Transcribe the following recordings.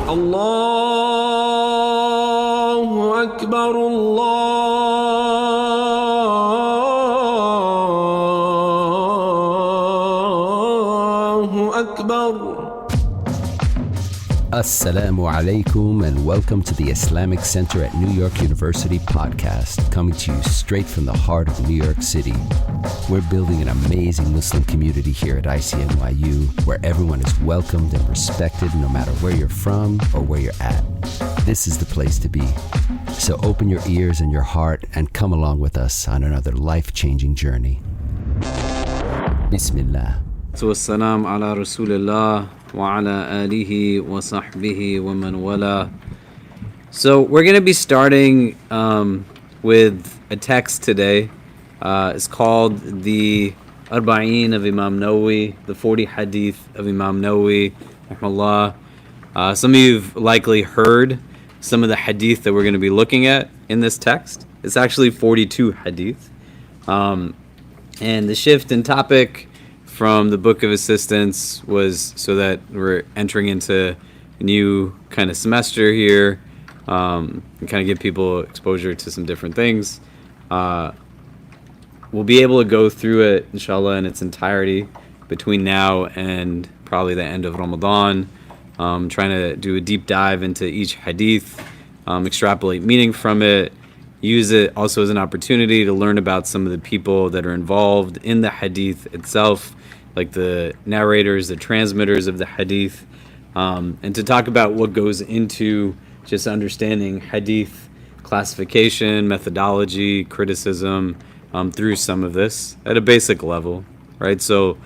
الله أكبر الله أكبر. Assalamu alaikum and welcome to the Islamic Center at New York University podcast, coming to you straight from the heart of New York City. We're building an amazing Muslim community here at ICNYU where everyone is welcomed and respected no matter where you're from or where you're at. This is the place to be. So open your ears and your heart and come along with us on another life-changing journey. Bismillah. Wassalam ala Rasulillah wa ala alihi wa sahbihi wa man wala. So we're going to be starting with a text today. It's called the Arba'een of Imam Nawawi, the 40 Hadith of Imam Nawawi, rahimahullah. Some of you have likely heard some of the Hadith that we're going to be looking at in this text. It's actually 42 Hadith. And the shift in topic from the Book of Assistance was so that we're entering into a new kind of semester here, and kind of give people exposure to some different things. We'll be able to go through it, inshallah, in its entirety between now and probably the end of Ramadan, trying to do a deep dive into each hadith, extrapolate meaning from it, use it also as an opportunity to learn about some of the people that are involved in the hadith itself, like the narrators, the transmitters of the hadith, and to talk about what goes into just understanding hadith classification, methodology, criticism, through some of this at a basic level, right? So,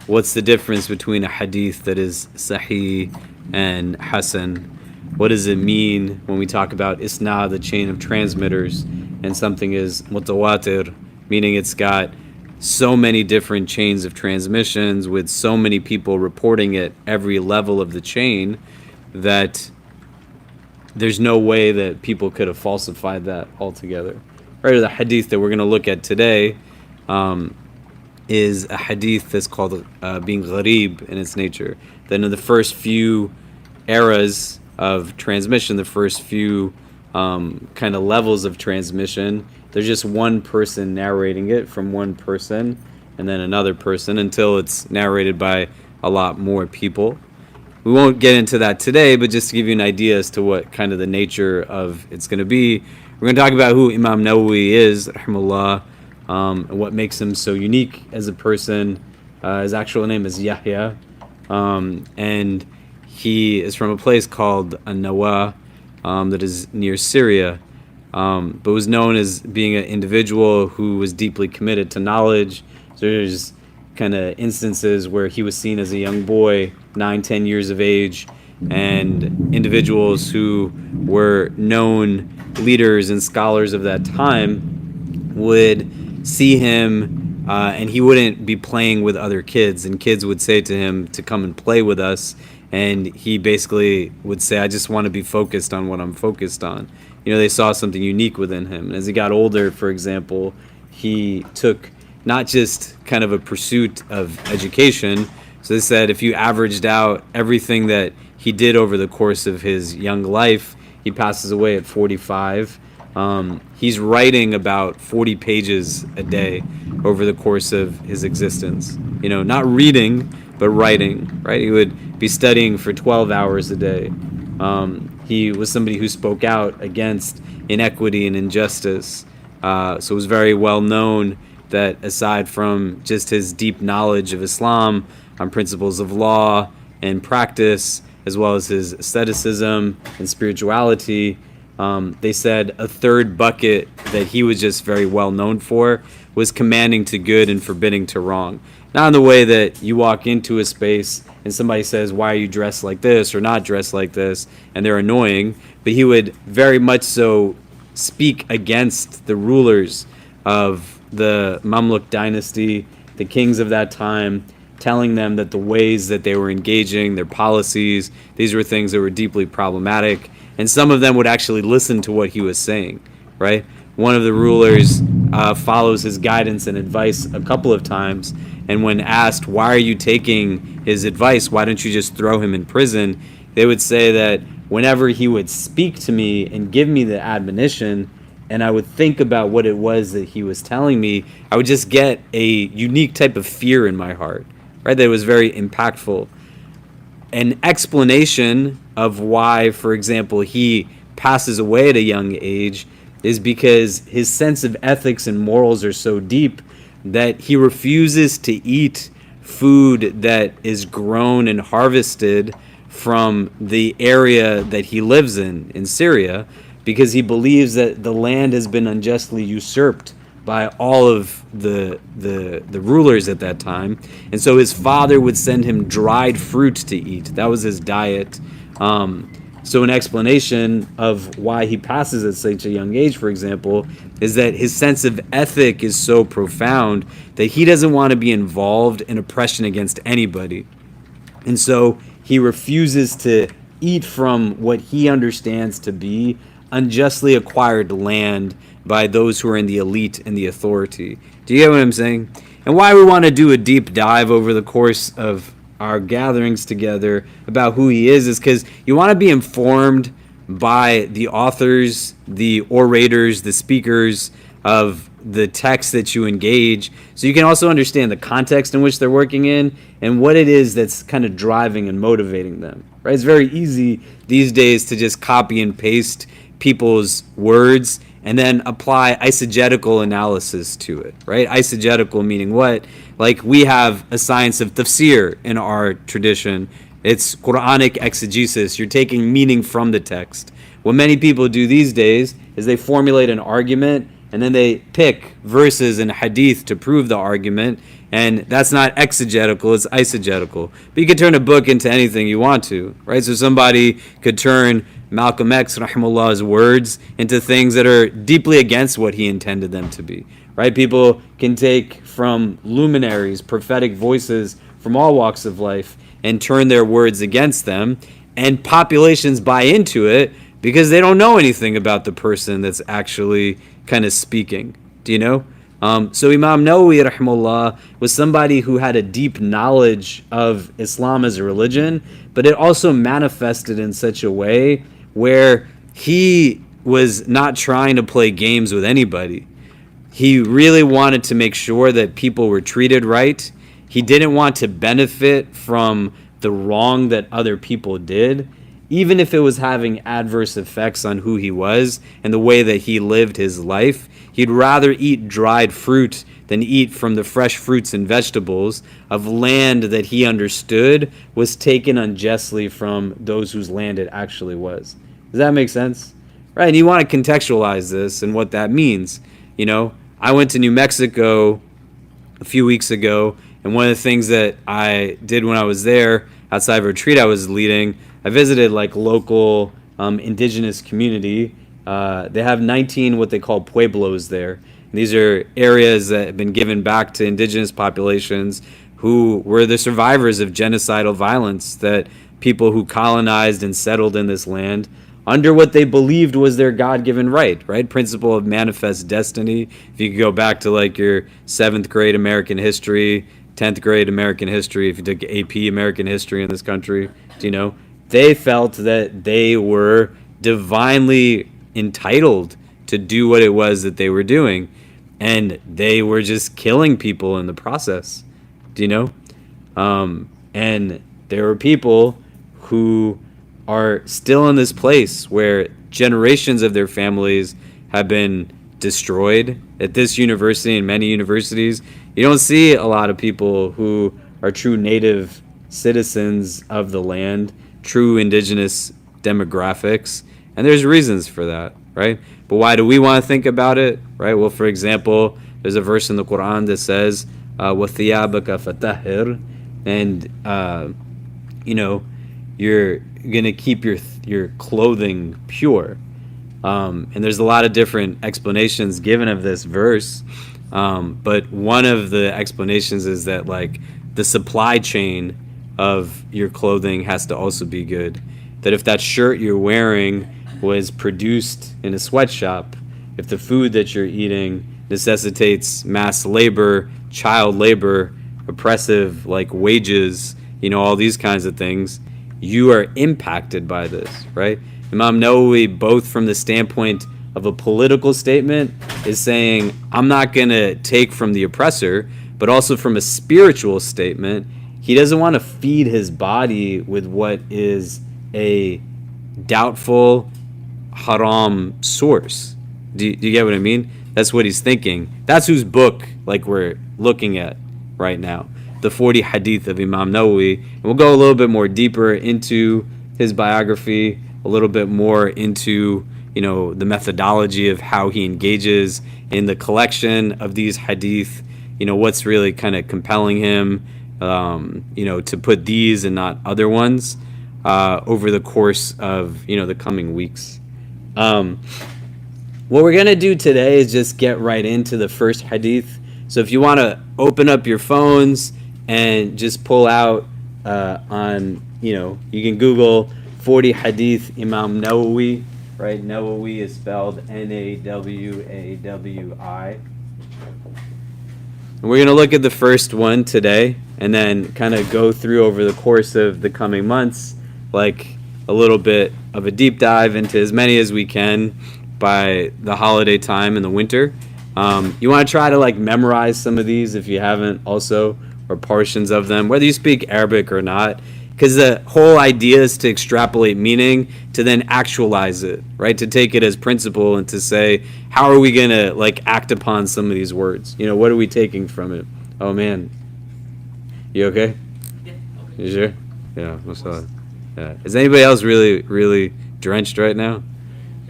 what's the difference between a hadith that is sahih and hasan? What does it mean when we talk about isnad, the chain of transmitters, and something is mutawatir, meaning it's got so many different chains of transmissions with so many people reporting at every level of the chain that there's no way that people could have falsified that altogether. Right, the hadith that we're going to look at today is a hadith that's called being gharib in its nature. Then in the first few eras of transmission, the first few kind of levels of transmission, there's just one person narrating it from one person and then another person until it's narrated by a lot more people. We won't get into that today, but just to give you an idea as to what kind of the nature of it's going to be, we're going to talk about who Imam Nawawi is, rahimahullah, and what makes him so unique as a person. His actual name is Yahya, and he is from a place called Nawawi that is near Syria, but was known as being an individual who was deeply committed to knowledge. So there's kind of instances where he was seen as a young boy, 9-10 years of age, and individuals who were known leaders and scholars of that time would see him, and he wouldn't be playing with other kids, and kids would say to him to come and play with us, and he basically would say, I just want to be focused on what I'm focused on. They saw something unique within him. And as he got older, for example, he took not just kind of a pursuit of education. So they said if you averaged out everything that he did over the course of his young life, he passes away at 45. He's writing about 40 pages a day over the course of his existence. Not reading, but writing, right? He would be studying for 12 hours a day. He was somebody who spoke out against inequity and injustice. So it was very well known that aside from just his deep knowledge of Islam on principles of law and practice, as well as his asceticism and spirituality, they said a third bucket that he was just very well known for was commanding to good and forbidding to wrong. Not in the way that you walk into a space and somebody says, why are you dressed like this or not dressed like this, and they're annoying, but he would very much so speak against the rulers of the Mamluk dynasty, the kings of that time, telling them that the ways that they were engaging, their policies, these were things that were deeply problematic, and some of them would actually listen to what he was saying, right? One of the rulers follows his guidance and advice a couple of times, and when asked, why are you taking his advice, why don't you just throw him in prison, they would say that whenever he would speak to me and give me the admonition, and I would think about what it was that he was telling me, I would just get a unique type of fear in my heart, right? That was very impactful. An explanation of why, for example, he passes away at a young age is because his sense of ethics and morals are so deep that he refuses to eat food that is grown and harvested from the area that he lives in Syria, because he believes that the land has been unjustly usurped by all of the rulers at that time. And so his father would send him dried fruit to eat. That was his diet. So an explanation of why he passes at such a young age, for example, is that his sense of ethic is so profound that he doesn't want to be involved in oppression against anybody. And so he refuses to eat from what he understands to be unjustly acquired land by those who are in the elite and the authority. Do you get what I'm saying? And why we want to do a deep dive over the course of our gatherings together about who he is because you want to be informed by the authors, the orators, the speakers of the text that you engage, so you can also understand the context in which they're working in and what it is that's kind of driving and motivating them, right? It's very easy these days to just copy and paste people's words and then apply eisegetical analysis to it, right? Eisegetical meaning what? Like we have a science of tafsir in our tradition. It's Quranic exegesis. You're taking meaning from the text. What many people do these days is they formulate an argument and then they pick verses in Hadith to prove the argument, and that's not exegetical, it's eisegetical. But you can turn a book into anything you want to, right? So somebody could turn Malcolm X, rahimahullah's words into things that are deeply against what he intended them to be, right? People can take from luminaries, prophetic voices from all walks of life, and turn their words against them, and populations buy into it because they don't know anything about the person that's actually kind of speaking. Do you know? So Imam Nawawi rahimahullah was somebody who had a deep knowledge of Islam as a religion, but it also manifested in such a way where he was not trying to play games with anybody. He really wanted to make sure that people were treated right. He didn't want to benefit from the wrong that other people did, even if it was having adverse effects on who he was and the way that he lived his life. He'd rather eat dried fruit than eat from the fresh fruits and vegetables of land that he understood was taken unjustly from those whose land it actually was. Does that make sense? Right, and you want to contextualize this and what that means. You know, I went to New Mexico a few weeks ago, and one of the things that I did when I was there, outside of a retreat I was leading, I visited like local indigenous community. They have 19 what they call pueblos there. And these are areas that have been given back to indigenous populations who were the survivors of genocidal violence that people who colonized and settled in this land under what they believed was their God-given right? Principle of manifest destiny. If you could go back to like your 7th grade American history, 10th grade American history, if you took AP American history in this country, you know, they felt that they were divinely entitled to do what it was that they were doing, and they were just killing people in the process. Do you know? And there were people who are still in this place where generations of their families have been destroyed. At this university and many universities, you don't see a lot of people who are true native citizens of the land, true indigenous demographics, and there's reasons for that, right? But why do we want to think about it, right? Well, for example, there's a verse in the Quran that says, وَثِيَابَكَ فَتَهِرْ, and you know, you're gonna keep your clothing pure, and there's a lot of different explanations given of this verse, but one of the explanations is that like the supply chain of your clothing has to also be good. That if that shirt you're wearing was produced in a sweatshop, if the food that you're eating necessitates mass labor, child labor, oppressive like wages, you know, all these kinds of things, you are impacted by this, right? Imam Nawawi, both from the standpoint of a political statement, is saying, I'm not going to take from the oppressor, but also from a spiritual statement, he doesn't want to feed his body with what is a doubtful, haram source. Do you get what I mean? That's what he's thinking. That's whose book like we're looking at right now, the 40 Hadith of Imam Nawawi. And we'll go a little bit more deeper into his biography, a little bit more into, you know, the methodology of how he engages in the collection of these Hadith, you know, what's really kind of compelling him, you know, to put these and not other ones over the course of, you know, the coming weeks. What we're going to do today is just get right into the first Hadith. So if you want to open up your phones and just pull out on, you know, you can Google 40 Hadith Imam Nawawi, right? Nawawi is spelled Nawawi. And we're going to look at the first one today and then kind of go through over the course of the coming months, like a little bit of a deep dive into as many as we can by the holiday time in the winter. You want to try to like memorize some of these if you haven't also, or portions of them, whether you speak Arabic or not, because the whole idea is to extrapolate meaning to then actualize it, right? To take it as principle and to say, how are we going to like act upon some of these words? You know, what are we taking from it? Oh man, you okay? Yeah. Okay. You sure? Yeah. What's up? Yeah. Is anybody else really drenched right now?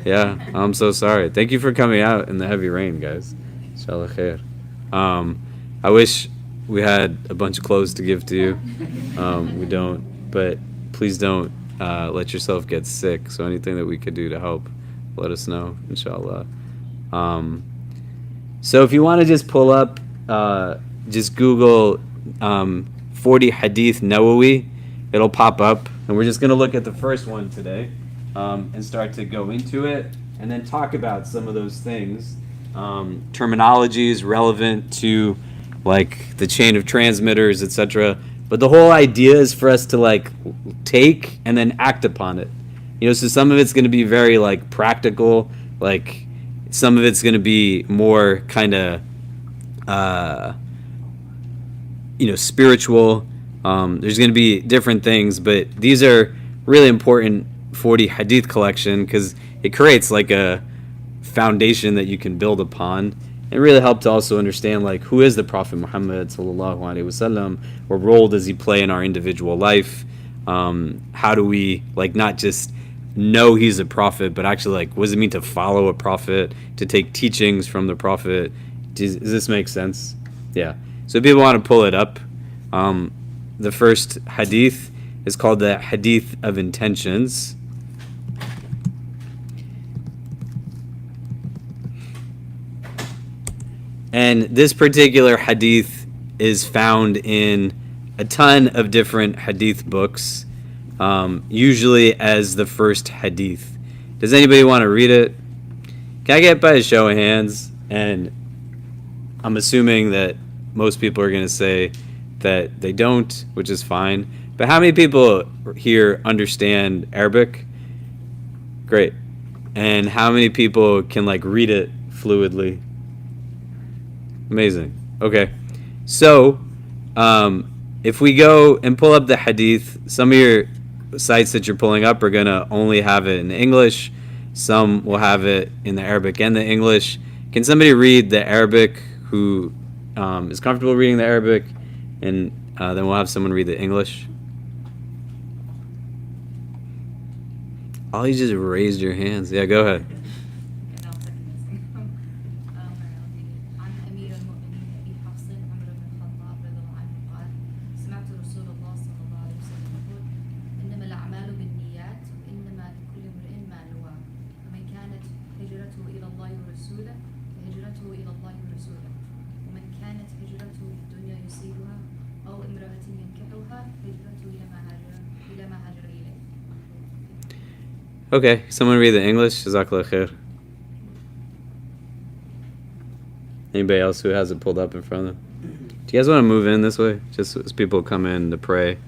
Yeah. I'm so sorry. Thank you for coming out in the heavy rain, guys. Inshallah khair. I wish we had a bunch of clothes to give to you. We don't, but please don't let yourself get sick. So anything that we could do to help, let us know, inshallah. So if you want to just pull up, just Google 40 Hadith Nawawi, it'll pop up. And we're just going to look at the first one today and start to go into it and then talk about some of those things. Terminologies relevant to like the chain of transmitters, etc. But the whole idea is for us to like take and then act upon it. You know, so some of it's going to be very like practical, like some of it's going to be more kind of, you know, spiritual. There's going to be different things, but these are really important 40 Hadith collection because it creates like a foundation that you can build upon. It really helped to also understand like who is the Prophet Muhammad sallallahu alaihi wasallam, what role does he play in our individual life? How do we like not just know he's a prophet, but actually like what does it mean to follow a prophet, to take teachings from the prophet? Does this make sense? Yeah. So if people want to pull it up, the first hadith is called the Hadith of Intentions. And this particular hadith is found in a ton of different hadith books, usually as the first hadith. Does anybody want to read it? Can I get by a show of hands? And I'm assuming that most people are going to say that they don't, which is fine. But how many people here understand Arabic? Great. And how many people can like read it fluidly? Amazing. Okay. So, if we go and pull up the hadith, some of your sites that you're pulling up are going to only have it in English. Some will have it in the Arabic and the English. Can somebody read the Arabic who is comfortable reading the Arabic? And then we'll have someone read the English. Oh, you just raised your hands. Yeah, go ahead. Okay, someone read the English. Jazakallah khair. Anybody else who has it pulled up in front of them? Do you guys want to move in this way? Just as people come in to pray,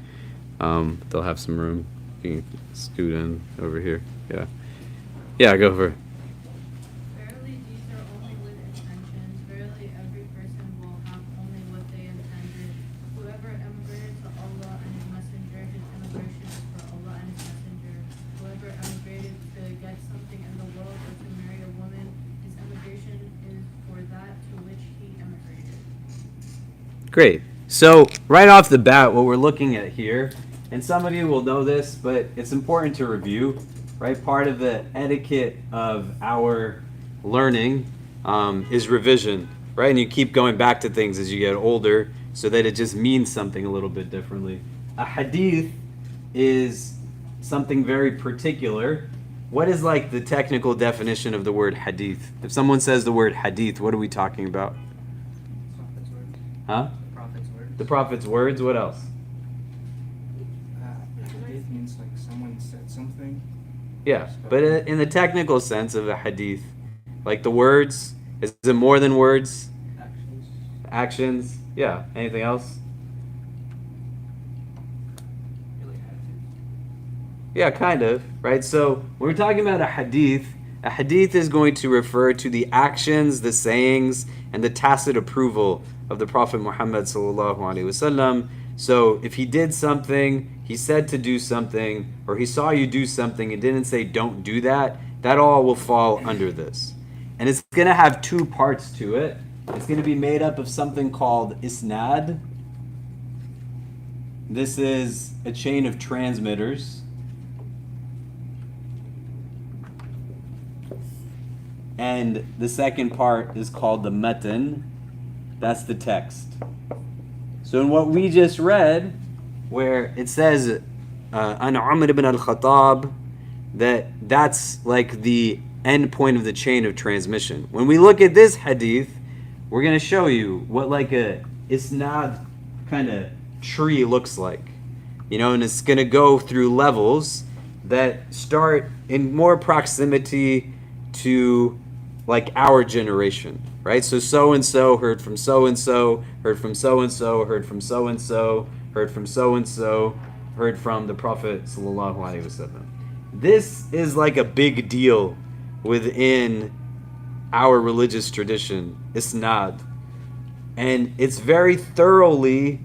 they'll have some room. You can scoot in over here. Yeah. Yeah, go for it. Verily, these are only with intentions. Verily, every person will have only what they intended. Whoever emigrated to Allah and His Messenger, his immigration is for Allah and His Messenger. Whoever emigrated to get something in the world or to marry a woman, his immigration is for that to which he emigrated. Great. So right off the bat, what we're looking at here, and some of you will know this, but it's important to review, right? Part of the etiquette of our learning is revision, right? And you keep going back to things as you get older so that it just means something a little bit differently. A hadith is something very particular. What is like the technical definition of the word hadith? If someone says the word hadith, what are we talking about? Prophet's words. Huh? Prophet's words. The Prophet's words, what else? Hadith means like someone said something. Yeah, but in the technical sense of a hadith, like the words, is it more than words? Actions. Actions? Yeah. Anything else? Really attitude. Yeah, kind of, right? So when we're talking about a hadith is going to refer to the actions, the sayings, and the tacit approval of the Prophet Muhammad sallallahu alaihi wasallam. So if he did something, he said to do something, or he saw you do something and didn't say don't do that, that all will fall under this. And it's going to have two parts to it. It's going to be made up of something called isnad. This is a chain of transmitters. And the second part is called the matan. That's the text. So in what we just read, where it says an Umar ibn al-Khattab, that's like the end point of the chain of transmission. When we look at this hadith, we're going to show you what like a isnad kind of tree looks like. You know, and it's going to go through levels that start in more proximity to like our generation, right? So and so heard from so and so, heard from so and so, heard from so and so, heard from so and so, heard from the Prophet sallallahu alaihi wasallam. This is like a big deal within our religious tradition, isnad, and it's very thoroughly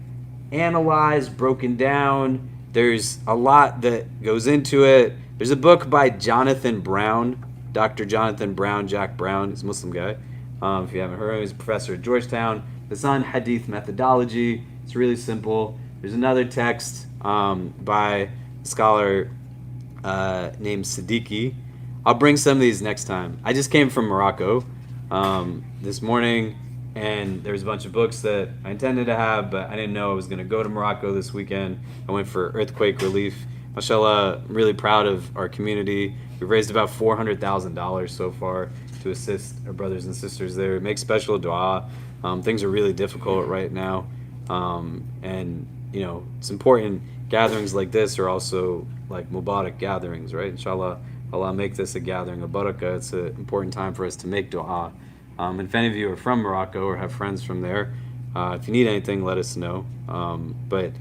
analyzed, broken down. There's a lot that goes into it. There's a book by Jonathan Brown, Dr. Jonathan Brown, Jack Brown. He's a Muslim guy. If you haven't heard of him, he's a professor at Georgetown. It's on hadith methodology. It's really simple. There's another text by a scholar named Siddiqui. I'll bring some of these next time. I just came from Morocco this morning, and there's a bunch of books that I intended to have, but I didn't know I was going to go to Morocco this weekend. I went for earthquake relief. Mashallah, I'm really proud of our community. We've raised about $400,000 so far to assist our brothers and sisters there. Make special dua. Things are really difficult right now. And, you know, it's important. Gatherings like this are also like Mubarak gatherings, right? Inshallah, Allah make this a gathering of barakah. It's an important time for us to make dua. And if any of you are from Morocco or have friends from there, if you need anything, let us know. But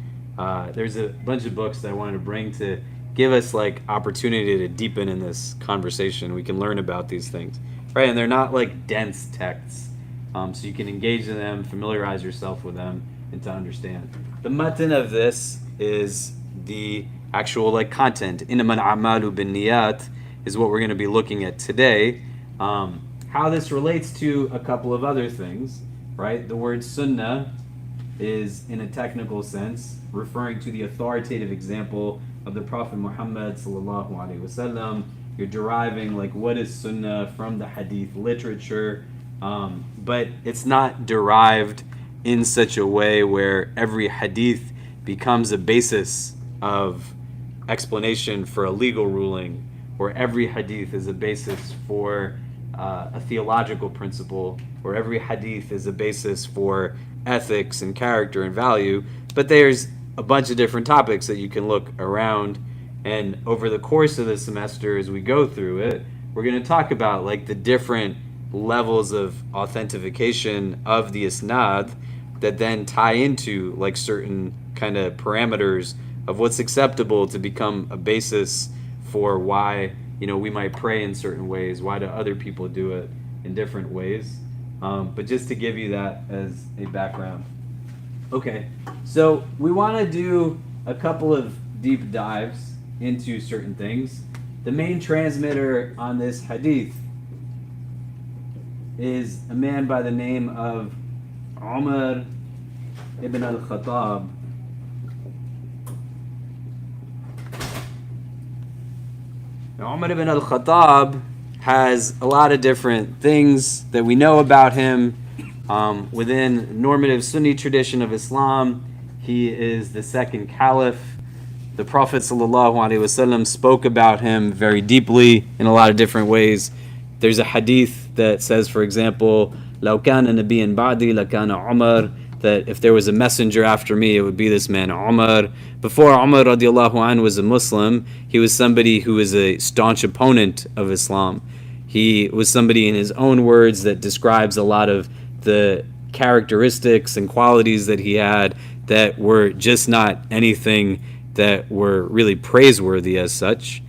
there's a bunch of books that I wanted to bring to give us like opportunity to deepen in this conversation. We can learn about these things, right? And they're not like dense texts, so you can engage in them, familiarize yourself with them, and to understand. The matan of this is the actual like content. Innamal a'malu binniyat is what we're going to be looking at today. How this relates to a couple of other things, right? The word sunnah is, in a technical sense, referring to the authoritative example of the Prophet Muhammad sallallahu alaihi wasallam. You're deriving like what is sunnah from the hadith literature, but it's not derived in such a way where every hadith becomes a basis of explanation for a legal ruling, or every hadith is a basis for a theological principle, or every hadith is a basis for ethics and character and value. But there's a bunch of different topics that you can look around, and over the course of the semester as we go through it, we're going to talk about like the different levels of authentication of the isnad that then tie into like certain kind of parameters of what's acceptable to become a basis for why, we might pray in certain ways, why do other people do it in different ways. But just to give you that as a background. Okay, so we want to do a couple of deep dives into certain things. The main transmitter on this hadith is a man by the name of Umar ibn al-Khattab. Now, Umar ibn al-Khattab has a lot of different things that we know about him. Within normative Sunni tradition of Islam, he is the second caliph. The Prophet ﷺ spoke about him very deeply in a lot of different ways. There's a hadith that says, for example, لَوْ كَانَ نَبِيًّا بَعْدِي لَكَانَ عُمَرٌ, that if there was a messenger after me, it would be this man Umar. Before Umar radiallahu anhu was a Muslim, he was somebody who was a staunch opponent of Islam. He was somebody, in his own words, that describes a lot of the characteristics and qualities that he had that were just not anything that were really praiseworthy as such.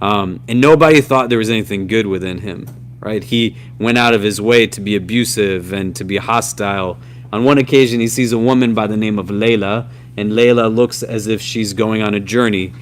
And nobody thought there was anything good within him, right? He went out of his way to be abusive and to be hostile. On one occasion, he sees a woman by the name of Layla, and Layla looks as if she's going on a journey.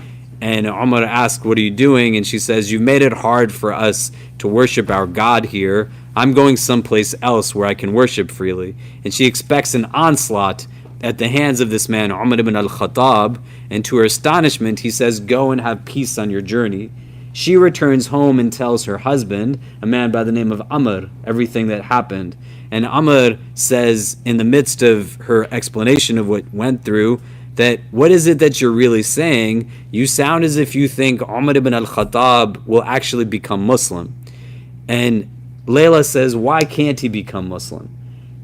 And Umar asks, "What are you doing?" And she says, "You've made it hard for us to worship our God here. I'm going someplace else where I can worship freely." And she expects an onslaught at the hands of this man, Umar ibn al-Khattab. And to her astonishment, he says, "Go and have peace on your journey." She returns home and tells her husband, a man by the name of Amr, everything that happened. And Amr says, in the midst of her explanation of what went through, that what is it that you're really saying? You sound as if you think Umar ibn al-Khattab will actually become Muslim. And Layla says, why can't he become Muslim?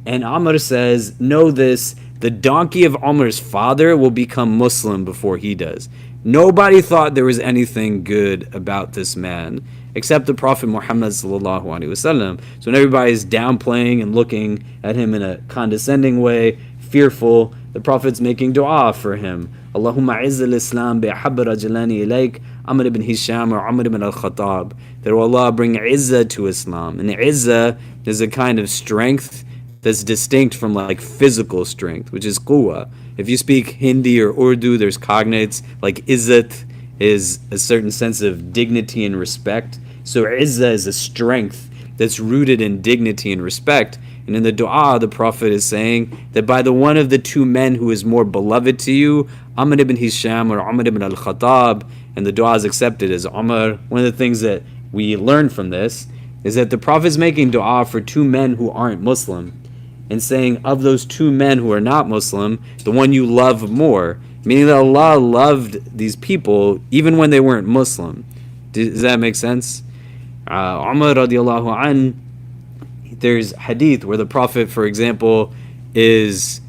And Amr says, know this, the donkey of Umar's father will become Muslim before he does. Nobody thought there was anything good about this man except the Prophet Muhammad sallallahu alaihi wasallam. So when everybody's downplaying and looking at him in a condescending way, fearful, the Prophet's making dua for him. Allahumma izz al-Islam bi ahabba rajulani ilayk, Amr ibn Hisham or Amr ibn al-Khattab. That Allah bring izzah to Islam. And the izzah is a kind of strength that's distinct from like physical strength, which is quwwah. If you speak Hindi or Urdu, there's cognates, like izzat is a certain sense of dignity and respect. So izzah is a strength that's rooted in dignity and respect. And in the dua, the Prophet is saying that by the one of the two men who is more beloved to you, Amr ibn Hisham or Amr ibn al-Khattab, and the dua is accepted as Umar. One of the things that we learn from this is that the Prophet is making dua for two men who aren't Muslim, and saying, of those two men who are not Muslim, the one you love more. Meaning that Allah loved these people even when they weren't Muslim. Does that make sense? Umar radiallahu an, there's hadith where the Prophet, for example, is,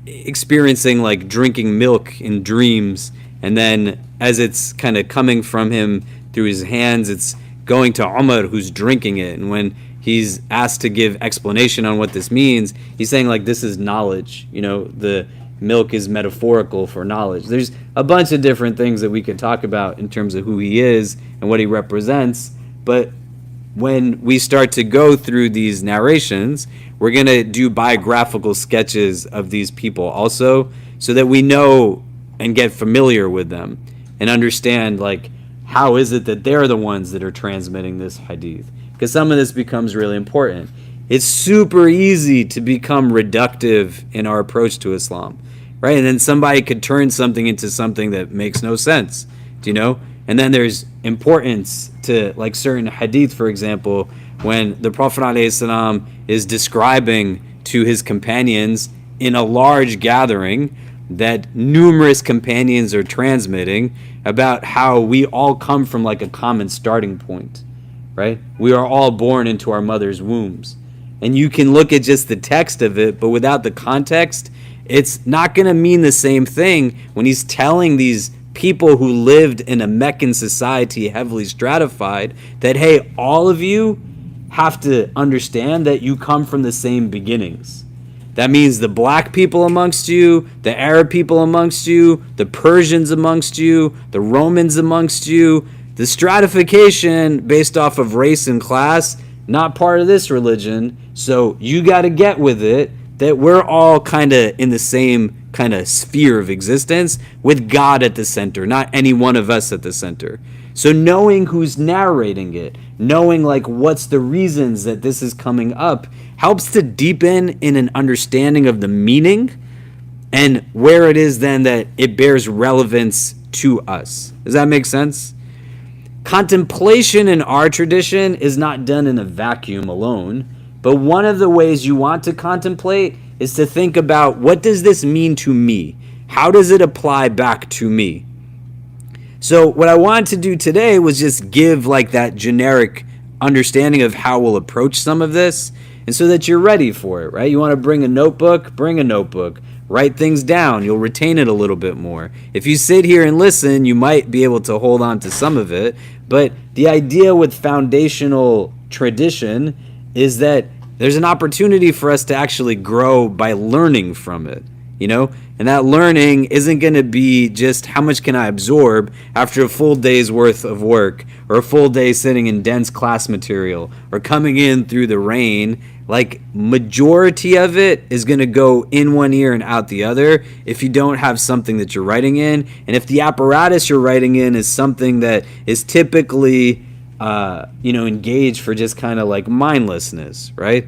experiencing like drinking milk in dreams, and then as it's kind of coming from him through his hands, it's going to Umar who's drinking it. And when he's asked to give explanation on what this means, he's saying like this is knowledge. The milk is metaphorical for knowledge. There's a bunch of different things that we could talk about in terms of who he is and what he represents, but when we start to go through these narrations, we're going to do biographical sketches of these people also, so that we know and get familiar with them and understand like how is it that they're the ones that are transmitting this hadith. Because some of this becomes really important. It's super easy to become reductive in our approach to Islam, right? And then somebody could turn something into something that makes no sense, do you know? And then there's importance to like certain hadith, for example, when the Prophet ﷺ is describing to his companions in a large gathering that numerous companions are transmitting about how we all come from like a common starting point. Right? We are all born into our mother's wombs. And you can look at just the text of it, but without the context, it's not going to mean the same thing when he's telling these people who lived in a Meccan society heavily stratified that, hey, all of you have to understand that you come from the same beginnings. That means the black people amongst you, the Arab people amongst you, the Persians amongst you, the Romans amongst you. The stratification based off of race and class, not part of this religion. So you got to get with it that we're all kind of in the same kind of sphere of existence with God at the center, not any one of us at the center. So knowing who's narrating it, knowing like what's the reasons that this is coming up, helps to deepen in an understanding of the meaning and where it is then that it bears relevance to us. Does that make sense? Contemplation in our tradition is not done in a vacuum alone, but one of the ways you want to contemplate is to think about, what does this mean to me? How does it apply back to me? So what I wanted to do today was just give like that generic understanding of how we'll approach some of this, and so that you're ready for it, right? You want to bring a notebook, bring a notebook. Write things down. You'll retain it a little bit more. If you sit here and listen, you might be able to hold on to some of it. But the idea with foundational tradition is that there's an opportunity for us to actually grow by learning from it, you know? And that learning isn't going to be just how much can I absorb after a full day's worth of work, or a full day sitting in dense class material, or coming in through the rain. Like, majority of it is going to go in one ear and out the other if you don't have something that you're writing in. And if the apparatus you're writing in is something that is typically, engaged for just kind of like mindlessness, right?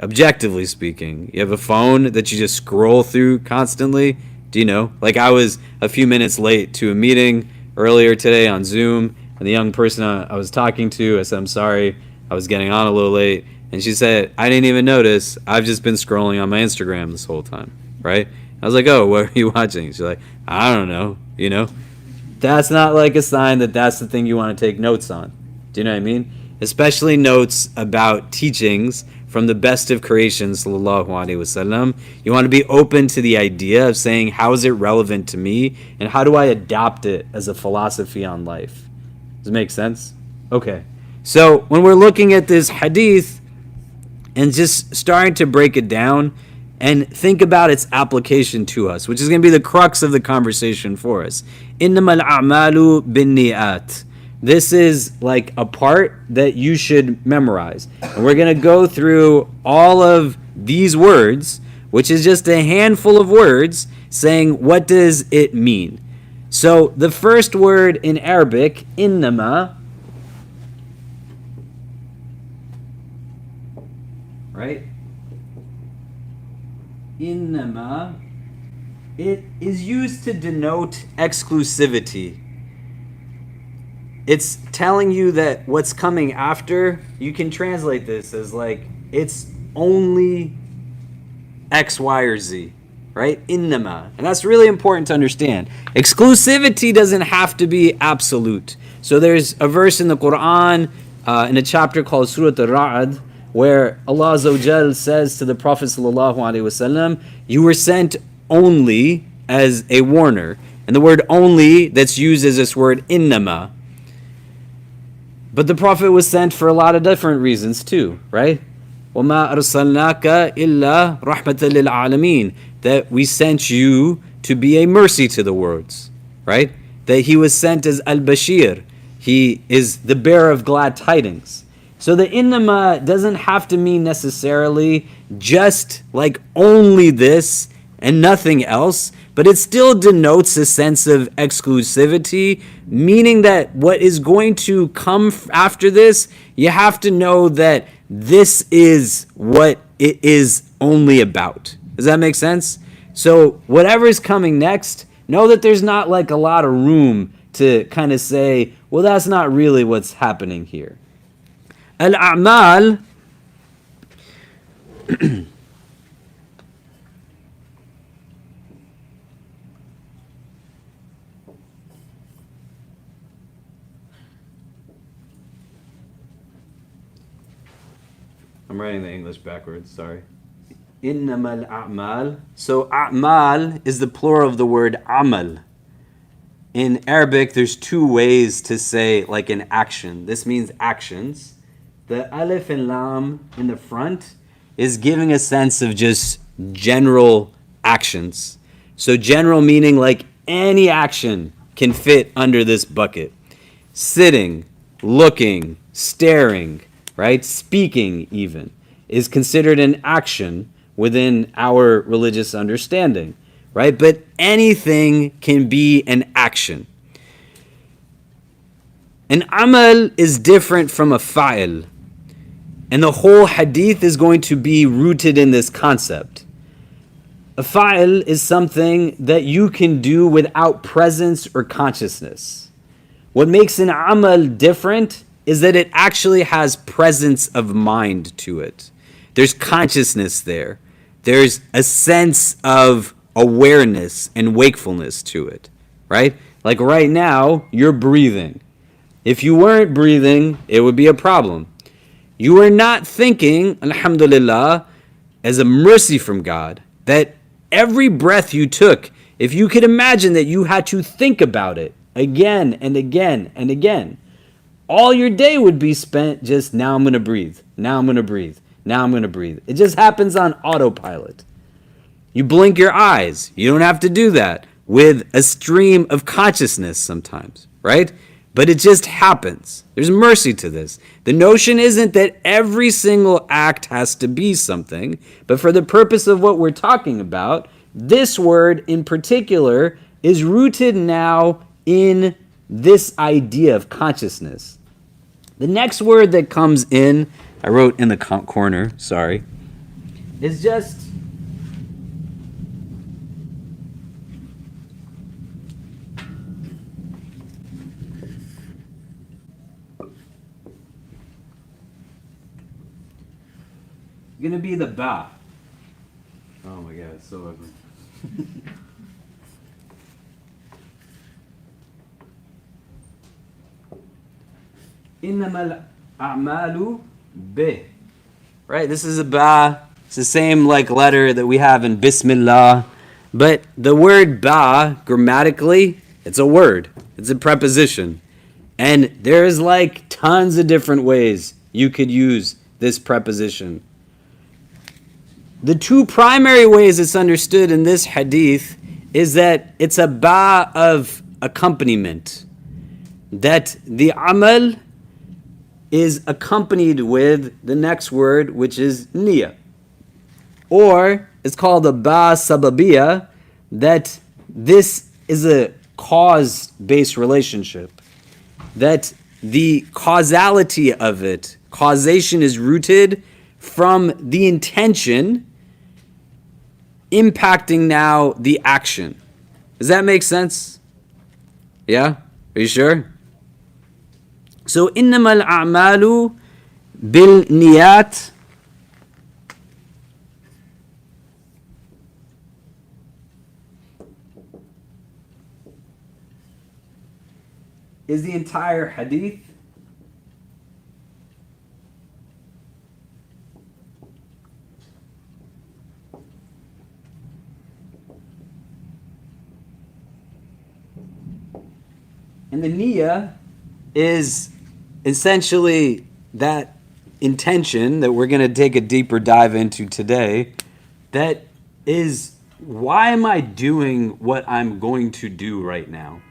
Objectively speaking, you have a phone that you just scroll through constantly. Do you know? Like, I was a few minutes late to a meeting earlier today on Zoom, and the young person I was talking to, I said, I'm sorry, I was getting on a little late. And she said, I didn't even notice. I've just been scrolling on my Instagram this whole time, right? I was like, oh, what are you watching? She's like, I don't know, That's not like a sign that that's the thing you want to take notes on. Do you know what I mean? Especially notes about teachings from the best of creation, sallallahu alaihi wasallam. You want to be open to the idea of saying, how is it relevant to me? And how do I adopt it as a philosophy on life? Does it make sense? Okay. So when we're looking at this hadith, and just starting to break it down and think about its application to us, which is going to be the crux of the conversation for us. Innamal a'malu binniyat. This is like a part that you should memorize. And we're going to go through all of these words, which is just a handful of words, saying what does it mean. So the first word in Arabic, innama, right? Innama, it is used to denote exclusivity. It's telling you that what's coming after, you can translate this as like, it's only X, Y, or Z, right? Innama. And that's really important to understand. Exclusivity doesn't have to be absolute. So there's a verse in the Quran, in a chapter called Surah Al-Ra'd, where Allah Azza wa Jal says to the Prophet sallallahu alaihi wasallam, you were sent only as a warner. And the word only that's used is this word innama. But the Prophet was sent for a lot of different reasons too, right? وَمَا أَرْسَلْنَاكَ إِلَّا رَحْمَةً لِلْعَالَمِينَ. That we sent you to be a mercy to the worlds, right? That he was sent as Al-Bashir. He is the bearer of glad tidings. So the innama doesn't have to mean necessarily just like only this and nothing else, but it still denotes a sense of exclusivity, meaning that what is going to come after this, you have to know that this is what it is only about. Does that make sense? So whatever is coming next, know that there's not like a lot of room to kind of say, well, that's not really what's happening here. Al-a'mal, I'm writing the English backwards, sorry. Innamal a'mal. So a'mal is the plural of the word amal. In Arabic, there's two ways to say like an action. This means actions. The alif and lam in the front is giving a sense of just general actions. So general meaning like any action can fit under this bucket. Sitting, looking, staring, right? Speaking even is considered an action within our religious understanding, right? But anything can be an action. An amal is different from a fa'il. And the whole hadith is going to be rooted in this concept. A fa'il is something that you can do without presence or consciousness. What makes an amal different is that it actually has presence of mind to it. There's consciousness there. There's a sense of awareness and wakefulness to it, right? Like right now, you're breathing. If you weren't breathing, it would be a problem. You are not thinking, alhamdulillah, as a mercy from God, that every breath you took, if you could imagine that you had to think about it again and again and again, all your day would be spent just, now I'm going to breathe, now I'm going to breathe, now I'm going to breathe. It just happens on autopilot. You blink your eyes. You don't have to do that with a stream of consciousness sometimes, right? But it just happens. There's mercy to this. The notion isn't that every single act has to be something, but for the purpose of what we're talking about, this word in particular is rooted now in this idea of consciousness. The next word that comes in, I wrote in the corner, sorry, is just going to be the ba. Oh my God, it's so ugly. Innamal a'malu bih. Right, this is a ba. It's the same like letter that we have in Bismillah. But the word ba, grammatically, it's a word. It's a preposition. And there's like tons of different ways you could use this preposition. The two primary ways it's understood in this hadith is that it's a ba of accompaniment. That the amal is accompanied with the next word, which is niyyah. Or it's called a ba sababiyah, that this is a cause-based relationship. That the causality of it, causation is rooted from the intention impacting now the action. Does that make sense? Yeah? Are you sure? So, innamal a'malu bil niyat. Is the entire hadith. And the niyyah is essentially that intention that we're going to take a deeper dive into today. That is, why am I doing what I'm going to do right now?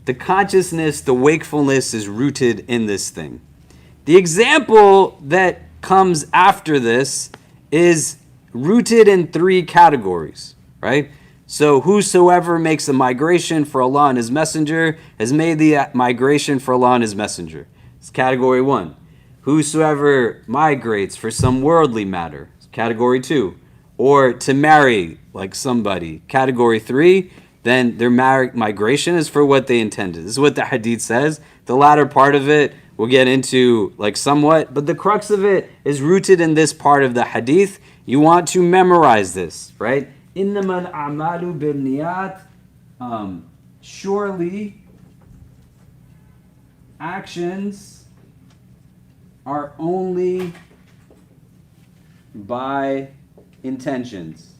The consciousness, the wakefulness is rooted in this thing. The example that comes after this is rooted in three categories, right? So whosoever makes a migration for Allah and His Messenger has made the migration for Allah and His Messenger. It's category 1. Whosoever migrates for some worldly matter. It's category 2. Or to marry like somebody. Category 3. Then their migration is for what they intended. This is what the hadith says. The latter part of it we'll get into like somewhat, but the crux of it is rooted in this part of the hadith. You want to memorize this, right? Innamal a'malu bin niyat. Surely actions are only by intentions.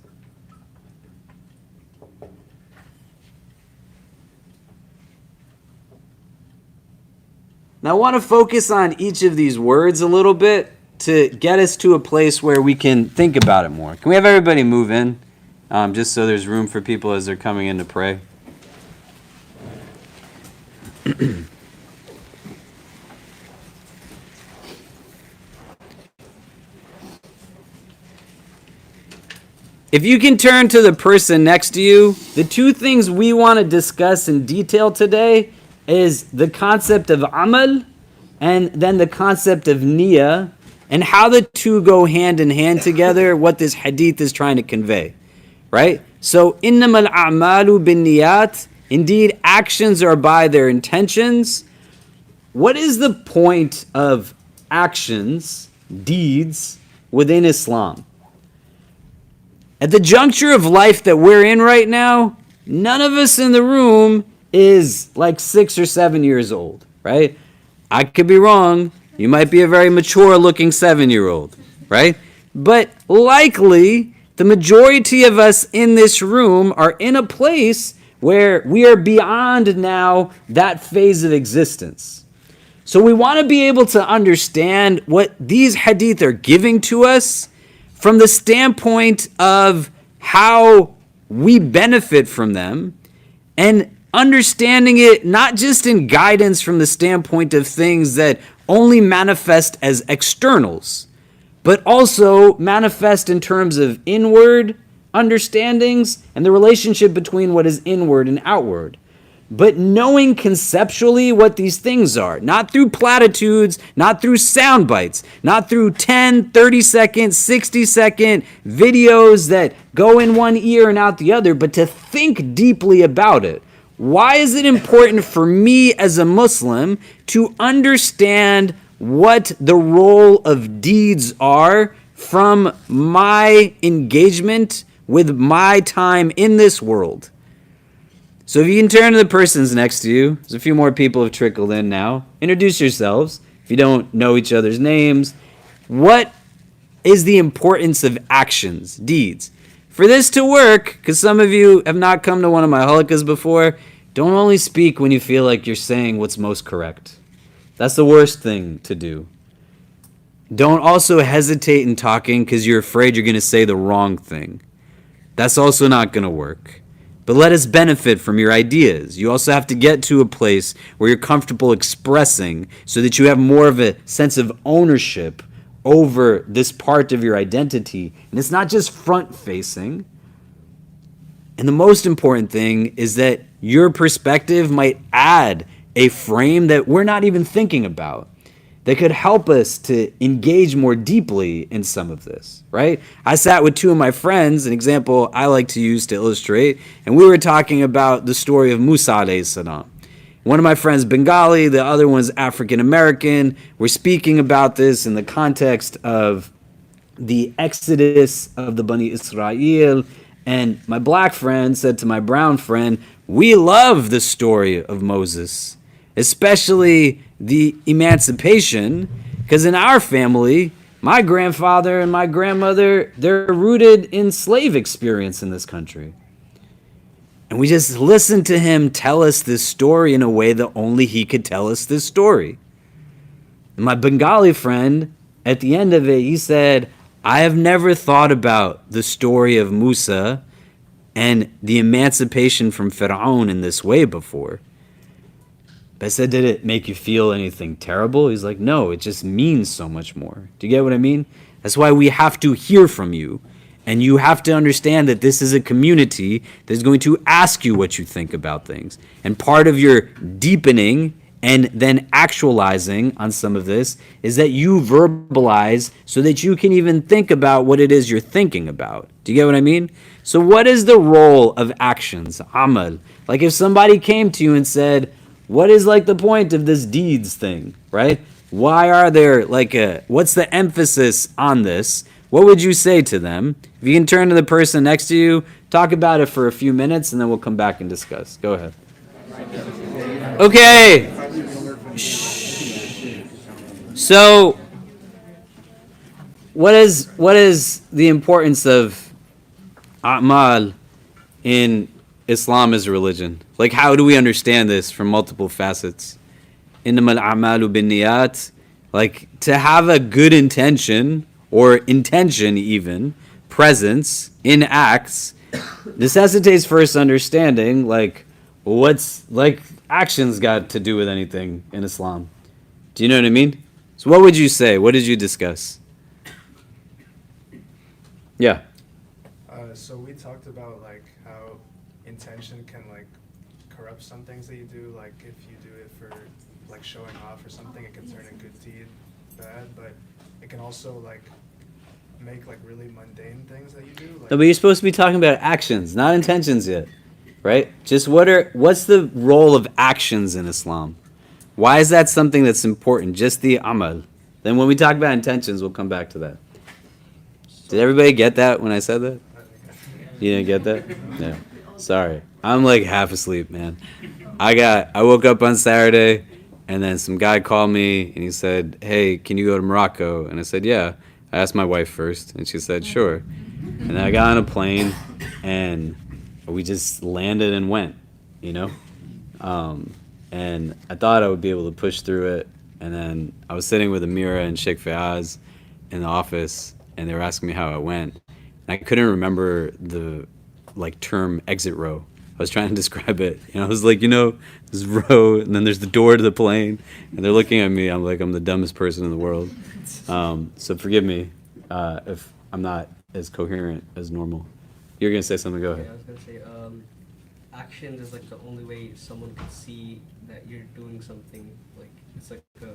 Now I want to focus on each of these words a little bit to get us to a place where we can think about it more. Can we have everybody move in, just so there's room for people as they're coming in to pray? If you can turn to the person next to you, the two things we want to discuss in detail today is the concept of amal and then the concept of niyyah and how the two go hand in hand together, what this hadith is trying to convey, right? So, innamal a'malu bin niyat, indeed actions are by their intentions. What is the point of actions, deeds, within Islam? At the juncture of life that we're in right now, none of us in the room is like 6 or 7 years old, right? I could be wrong. You might be a very mature looking 7-year-old, right? But likely, the majority of us in this room are in a place where we are beyond now that phase of existence. So we want to be able to understand what these hadith are giving to us from the standpoint of how we benefit from them, and understanding it not just in guidance from the standpoint of things that only manifest as externals, but also manifest in terms of inward understandings and the relationship between what is inward and outward. But knowing conceptually what these things are, not through platitudes, not through sound bites, not through 10, 30-second, 60-second videos that go in one ear and out the other, but to think deeply about it. Why is it important for me as a Muslim to understand what the role of deeds are from my engagement with my time in this world? So if you can turn to the persons next to you, there's a few more people have trickled in now. Introduce yourselves. If you don't know each other's names, what is the importance of actions, deeds? For this to work, because some of you have not come to one of my halakas before, don't only speak when you feel like you're saying what's most correct. That's the worst thing to do. Don't also hesitate in talking because you're afraid you're going to say the wrong thing. That's also not going to work. But let us benefit from your ideas. You also have to get to a place where you're comfortable expressing so that you have more of a sense of ownership over this part of your identity. And it's not just front-facing. And the most important thing is that your perspective might add a frame that we're not even thinking about, that could help us to engage more deeply in some of this, right? I sat with two of my friends, an example I like to use to illustrate, and we were talking about the story of Musa alayhi salam. One of my friends Bengali, the other one's African American. We're speaking about this in the context of the exodus of the Bani Israel, and my black friend said to my brown friend, we love the story of Moses, especially the emancipation, because in our family, my grandfather and my grandmother, they're rooted in slave experience in this country. And we just listened to him tell us this story in a way that only he could tell us this story. And my Bengali friend, at the end of it, he said, I have never thought about the story of Musa and the emancipation from Pharaoh in this way before. But I said, did it make you feel anything terrible? He's like, no, it just means so much more. Do you get what I mean? That's why we have to hear from you. And you have to understand that this is a community that's going to ask you what you think about things. And part of your deepening and then actualizing on some of this is that you verbalize so that you can even think about what it is you're thinking about. Do you get what I mean? So what is the role of actions, amal? Like if somebody came to you and said, what is like the point of this deeds thing, right? Why are there what's the emphasis on this? What would you say to them? If you can turn to the person next to you, talk about it for a few minutes and then we'll come back and discuss. Go ahead. Okay. Shh. So, what is the importance of a'mal in Islam as a religion? Like, how do we understand this from multiple facets? Innamal a'malu bin niyat. Like, to have a good intention, or intention even, presence in acts, necessitates first understanding, like, what's, like, actions got to do with anything in Islam. Do you know what I mean? So what would you say? What did you discuss? Yeah. So we talked about like how intention can like corrupt some things that you do. Like if you do it for like showing off or something, it can turn a good deed bad. But it can also like make like really mundane things that you do. Like, No, but you're supposed to be talking about actions, not intentions yet, right? Just what's the role of actions in Islam? Why is that something that's important? Just the amal. Then when we talk about intentions, we'll come back to that. Did everybody get that when I said that? You didn't get that? Yeah. Sorry. I'm like half asleep, man. I woke up on Saturday, and then some guy called me, and he said, hey, can you go to Morocco? And I said, yeah. I asked my wife first, and she said, sure. And then I got on a plane, and we just landed and went, you know? And I thought I would be able to push through it. And then I was sitting with Amira and Sheikh Fayaz in the office, and they were asking me how it went. And I couldn't remember the like term exit row. I was trying to describe it. You know, I was like, this row, and then there's the door to the plane, and they're looking at me. I'm like, I'm the dumbest person in the world. So forgive me if I'm not as coherent as normal. You're gonna say something. Go ahead. Yeah, I was gonna say, action is like the only way someone can see that you're doing something. Like it's like a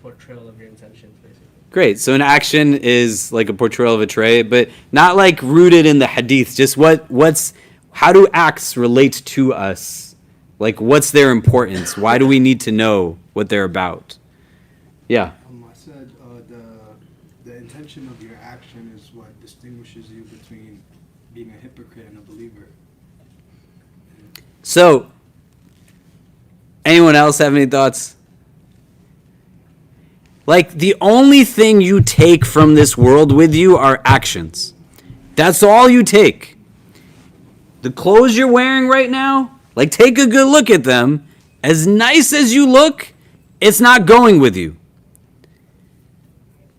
portrayal of your intentions, basically. Great. So an action is like a portrayal of a trait, but not like rooted in the hadith. Just how do acts relate to us? Like, what's their importance? Why do we need to know what they're about? Yeah. I said the intention of your action is what distinguishes you between being a hypocrite and a believer. So, anyone else have any thoughts? Like, the only thing you take from this world with you are actions. That's all you take. The clothes you're wearing right now, like, take a good look at them. As nice as you look, it's not going with you.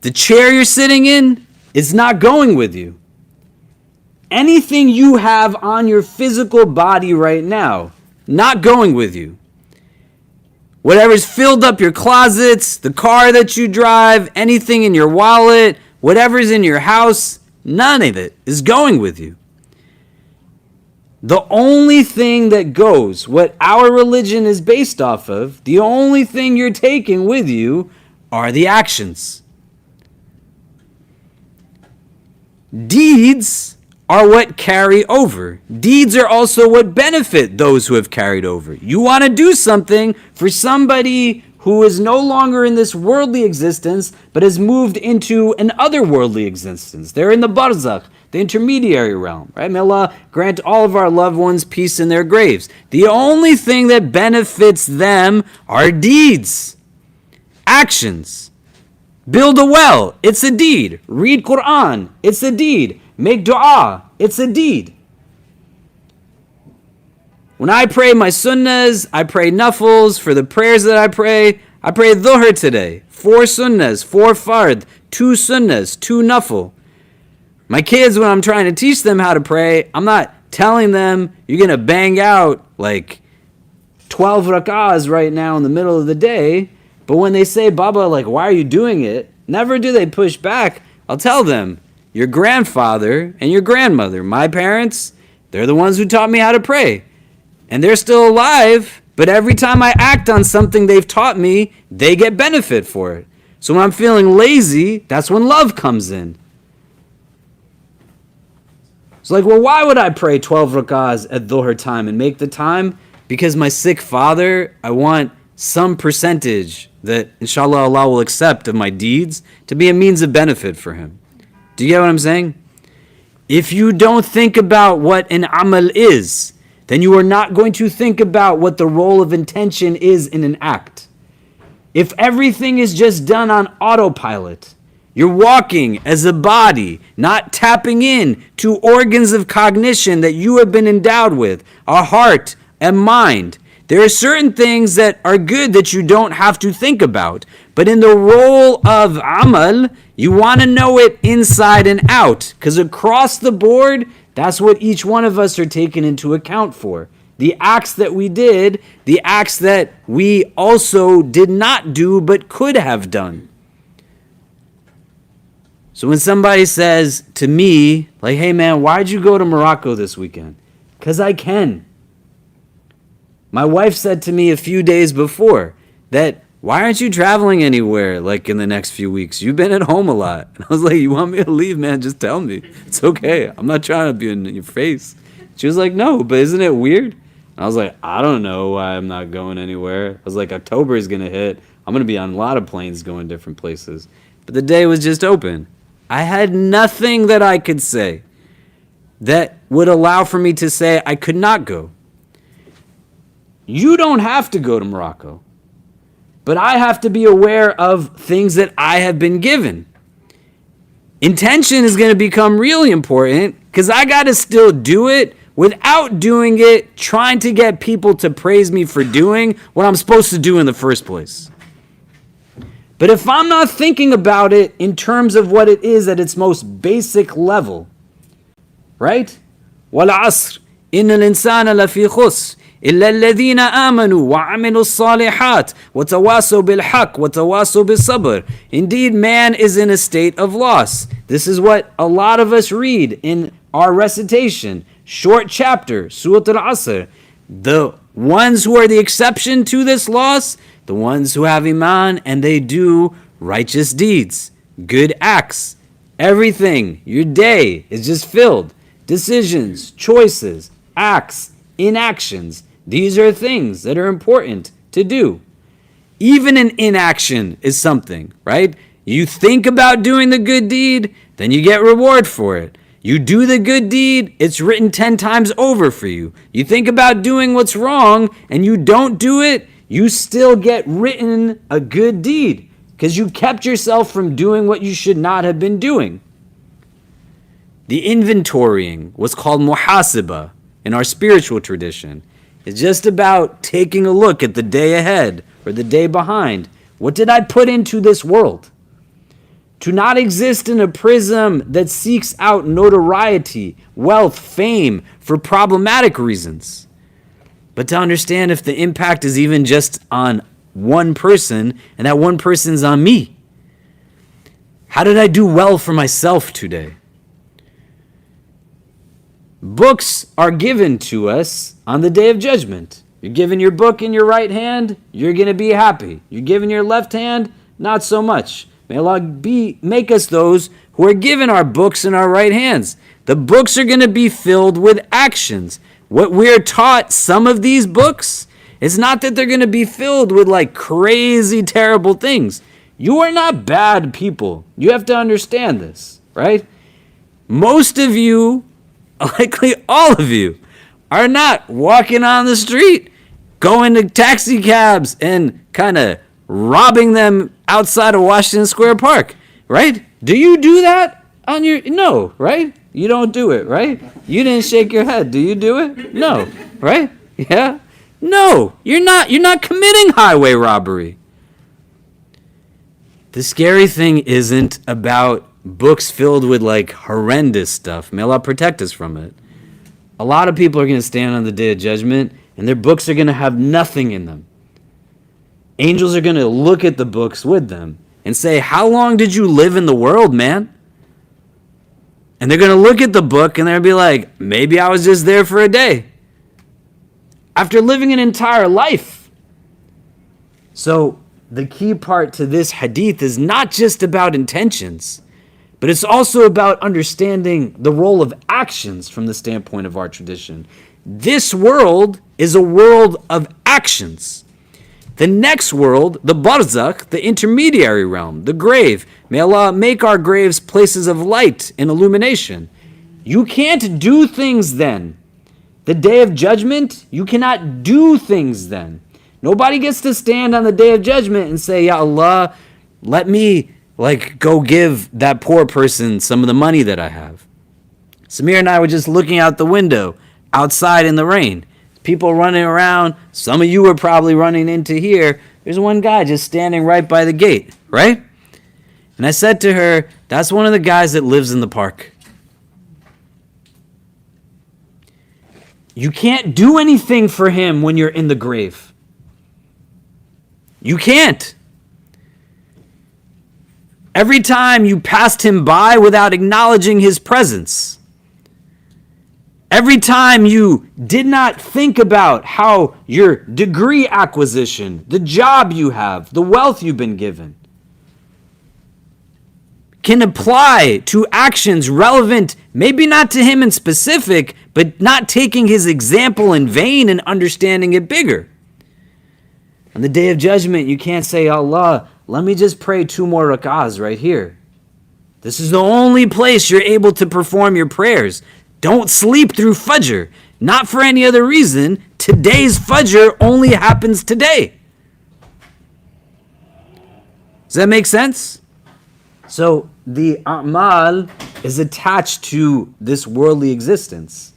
The chair you're sitting in is not going with you. Anything you have on your physical body right now, not going with you. Whatever's filled up your closets, the car that you drive, anything in your wallet, whatever's in your house, none of it is going with you. The only thing that goes, what our religion is based off of, the only thing you're taking with you are the actions. Deeds are what carry over. Deeds are also what benefit those who have carried over. You want to do something for somebody who is no longer in this worldly existence, but has moved into an otherworldly existence. They're in the barzakh, the intermediary realm, right? May Allah grant all of our loved ones peace in their graves. The only thing that benefits them are deeds, actions. Build a well, it's a deed. Read Quran, it's a deed. Make dua, it's a deed. When I pray my sunnahs, I pray nafils. For the prayers that I pray dhuhr today. 4 sunnahs, 4 fard, 2 sunnahs, 2 nafil. My kids, when I'm trying to teach them how to pray, I'm not telling them you're going to bang out like 12 rak'ahs right now in the middle of the day. But when they say, Baba, like, why are you doing it? Never do they push back. I'll tell them, your grandfather and your grandmother, my parents, they're the ones who taught me how to pray. And they're still alive, but every time I act on something they've taught me, they get benefit for it. So when I'm feeling lazy, that's when love comes in. It's like, well, why would I pray 12 rak'ahs at dhuhr time and make the time? Because my sick father, I want some percentage that inshallah Allah will accept of my deeds to be a means of benefit for him. Do you get what I'm saying? If you don't think about what an amal is, then you are not going to think about what the role of intention is in an act. If everything is just done on autopilot, you're walking as a body, not tapping in to organs of cognition that you have been endowed with, a heart, a mind, There are certain things that are good that you don't have to think about. But in the role of amal, you want to know it inside and out. Because across the board, that's what each one of us are taken into account for. The acts that we did, the acts that we also did not do but could have done. So when somebody says to me, like, hey man, why'd you go to Morocco this weekend? Because I can. My wife said to me a few days before that, why aren't you traveling anywhere like in the next few weeks? You've been at home a lot. And I was like, you want me to leave, man? Just tell me. It's okay. I'm not trying to be in your face. She was like, no, but isn't it weird? And I was like, I don't know why I'm not going anywhere. I was like, October is going to hit. I'm going to be on a lot of planes going different places. But the day was just open. I had nothing that I could say that would allow for me to say I could not go. You don't have to go to Morocco, but I have to be aware of things that I have been given. Intention is going to become really important because I got to still do it without doing it, trying to get people to praise me for doing what I'm supposed to do in the first place. But if I'm not thinking about it in terms of what it is at its most basic level, right? وَالْعَصْرِ إِنَّ الْإِنسَانَ لَفِي خُسْرٍ إِلَّا الَّذِينَ آمَنُوا وَعَمِلُوا الصَّالِحَاتِ وَتَوَاصَوْا بِالْحَقِّ وَتَوَاصَوْا بِالصَّبْرِ. Indeed, man is in a state of loss. This is what a lot of us read in our recitation. Short chapter, Surah Al-Asr. The ones who are the exception to this loss, the ones who have iman and they do righteous deeds, good acts. Everything, your day is just filled. Decisions, choices, acts, inactions. These are things that are important to do. Even an inaction is something, right? You think about doing the good deed, then you get reward for it. You do the good deed, it's written 10 times over for you. You think about doing what's wrong and you don't do it, you still get written a good deed because you kept yourself from doing what you should not have been doing. The inventorying was called muhasibah in our spiritual tradition. It's just about taking a look at the day ahead or the day behind. What did I put into this world? To not exist in a prism that seeks out notoriety, wealth, fame for problematic reasons. But to understand if the impact is even just on one person, and that one person's on me. How did I do well for myself today? Books are given to us on the day of judgment. You're given your book in your right hand, you're going to be happy. You're given your left hand, not so much. May Allah make us those who are given our books in our right hands. The books are going to be filled with actions. What we're taught, some of these books, it's not that they're going to be filled with like crazy, terrible things. You are not bad people. You have to understand this, right? Most of you, likely all of you, are not walking on the street, going to taxi cabs and kind of robbing them outside of Washington Square Park, right? Do you do that on your, no, right? You don't do it, right? You didn't shake your head. Do you do it? No, right? Yeah? No, you're not committing highway robbery. The scary thing isn't about books filled with like horrendous stuff. May Allah protect us from it. A lot of people are going to stand on the day of judgment and their books are going to have nothing in them. Angels are going to look at the books with them and say, how long did you live in the world, man? And they're going to look at the book and they'll be like, maybe I was just there for a day. After living an entire life. So the key part to this hadith is not just about intentions, but it's also about understanding the role of actions from the standpoint of our tradition. This world is a world of actions. The next world, the barzakh, the intermediary realm, the grave. May Allah make our graves places of light and illumination. You can't do things then. The day of judgment, you cannot do things then. Nobody gets to stand on the day of judgment and say, Ya Allah, let me go give that poor person some of the money that I have. Samir and I were just looking out the window outside in the rain. people running around. Some of you are probably running into here. There's one guy just standing right by the gate, right? And I said to her, that's one of the guys that lives in the park. You can't do anything for him when you're in the grave. You can't. Every time you passed him by without acknowledging his presence. Every time you did not think about how your degree acquisition, the job you have, the wealth you've been given, can apply to actions relevant, maybe not to him in specific, but not taking his example in vain and understanding it bigger. On the day of judgment, you can't say, Allah, let me just pray 2 more rak'ahs right here. This is the only place you're able to perform your prayers. Don't sleep through Fajr. Not for any other reason. Today's Fajr only happens today. Does that make sense? So the a'mal is attached to this worldly existence.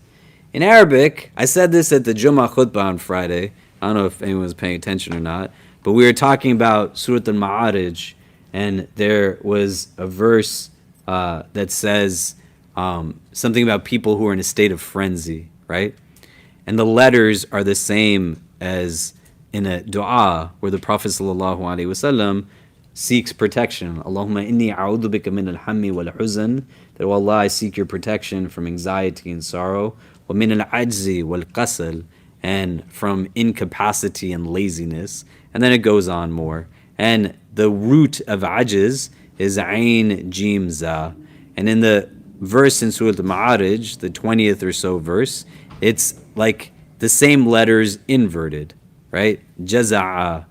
In Arabic, I said this at the Jummah khutbah on Friday. I don't know if anyone was paying attention or not, but we were talking about Surah Al-Ma'arij, and there was a verse that says something about people who are in a state of frenzy, right? And the letters are the same as in a dua where the Prophet ﷺ seeks protection. Allahumma inni a'udhu bika min al-hammi wal-huzn. That, oh Allah, I seek your protection from anxiety and sorrow. Wa min al-ajzi wal-qasal. And from incapacity and laziness. And then it goes on more. And the root of ajiz is ayn jim za. And in the verse in Surah Al-Ma'arij, the 20th or so verse, it's like the same letters inverted, right? Jaza'a.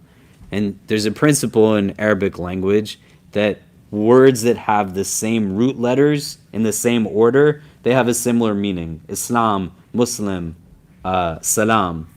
And there's a principle in Arabic language that words that have the same root letters in the same order, they have a similar meaning. Islam, Muslim, salam.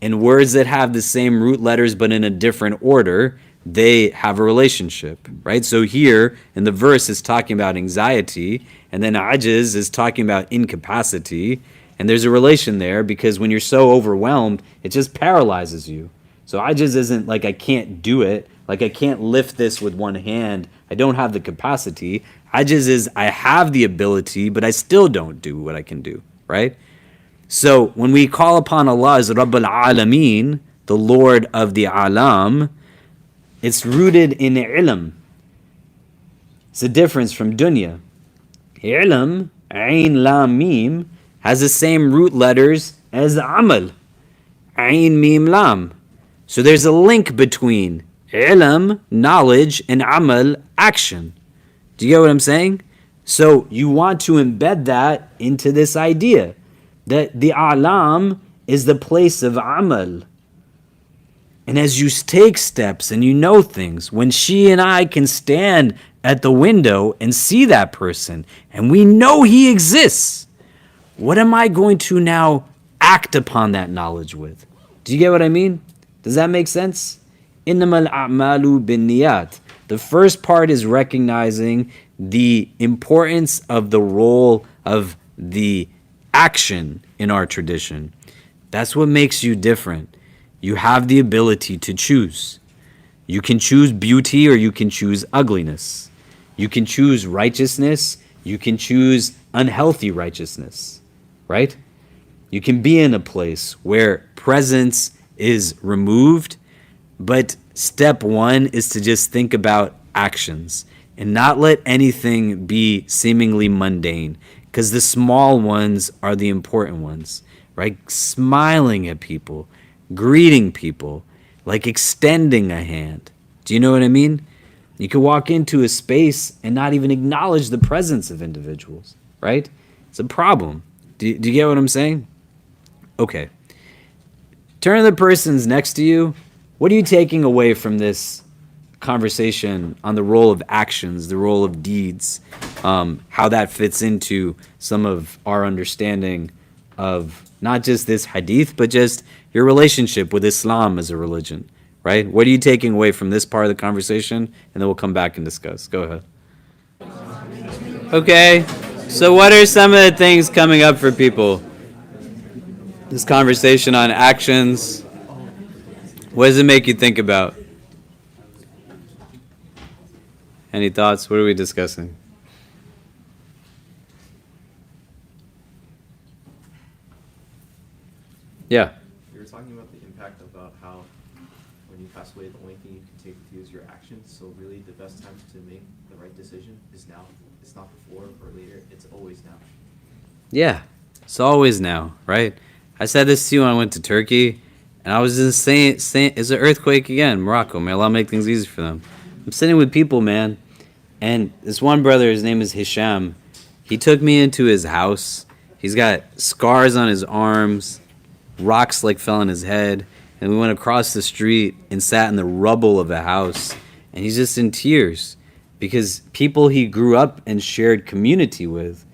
And words that have the same root letters but in a different order, they have a relationship, right? So here in the verse it's talking about anxiety, and then ajiz is talking about incapacity, and there's a relation there because when you're so overwhelmed, it just paralyzes you. So ajiz isn't like I can't do it, like I can't lift this with one hand, I don't have the capacity. Ajiz is I have the ability, but I still don't do what I can do, right? So when we call upon Allah as Rabbul Alameen, the Lord of the Alam, it's rooted in ilm. It's a difference from dunya. Ilm, Ain Lam Mim, has the same root letters as Amal. Ain Mim Lam. So there's a link between ilm, knowledge, and Amal, action. Do you get what I'm saying? So you want to embed that into this idea that the Alam is the place of Amal. And as you take steps and you know things, when she and I can stand at the window and see that person, and we know he exists, what am I going to now act upon that knowledge with? Do you get what I mean? Does that make sense? Innamal a'malu binniyat. The first part is recognizing the importance of the role of the action in our tradition. That's what makes you different. You have the ability to choose. You can choose beauty or you can choose ugliness. You can choose righteousness. You can choose unhealthy righteousness, right? You can be in a place where presence is removed, but step one is to just think about actions and not let anything be seemingly mundane, because the small ones are the important ones, right? Smiling at people, greeting people, like extending a hand. Do you know what I mean? You can walk into a space and not even acknowledge the presence of individuals, right? It's a problem. Do you get what I'm saying? Okay. Turn to the persons next to you. What are you taking away from this conversation on the role of actions, the role of deeds, how that fits into some of our understanding of not just this hadith, but just your relationship with Islam as a religion, right? What are you taking away from this part of the conversation? And then we'll come back and discuss. Go ahead. Okay, so what are some of the things coming up for people? This conversation on actions, what does it make you think about? Any thoughts? What are we discussing? Yeah. You were talking about the impact about how when you pass away, the only thing you can take with you is your actions. So really the best time to make the right decision is now. It's not before or later. It's always now. Yeah. It's always now, right? I said this to you when I went to Turkey, and I was just saying it's an earthquake again, Morocco. May Allah make things easy for them. I'm sitting with people, man, and this one brother, his name is Hisham. He took me into his house. He's got scars on his arms, rocks like fell on his head, and we went across the street and sat in the rubble of a house, and he's just in tears because people he grew up and shared community with,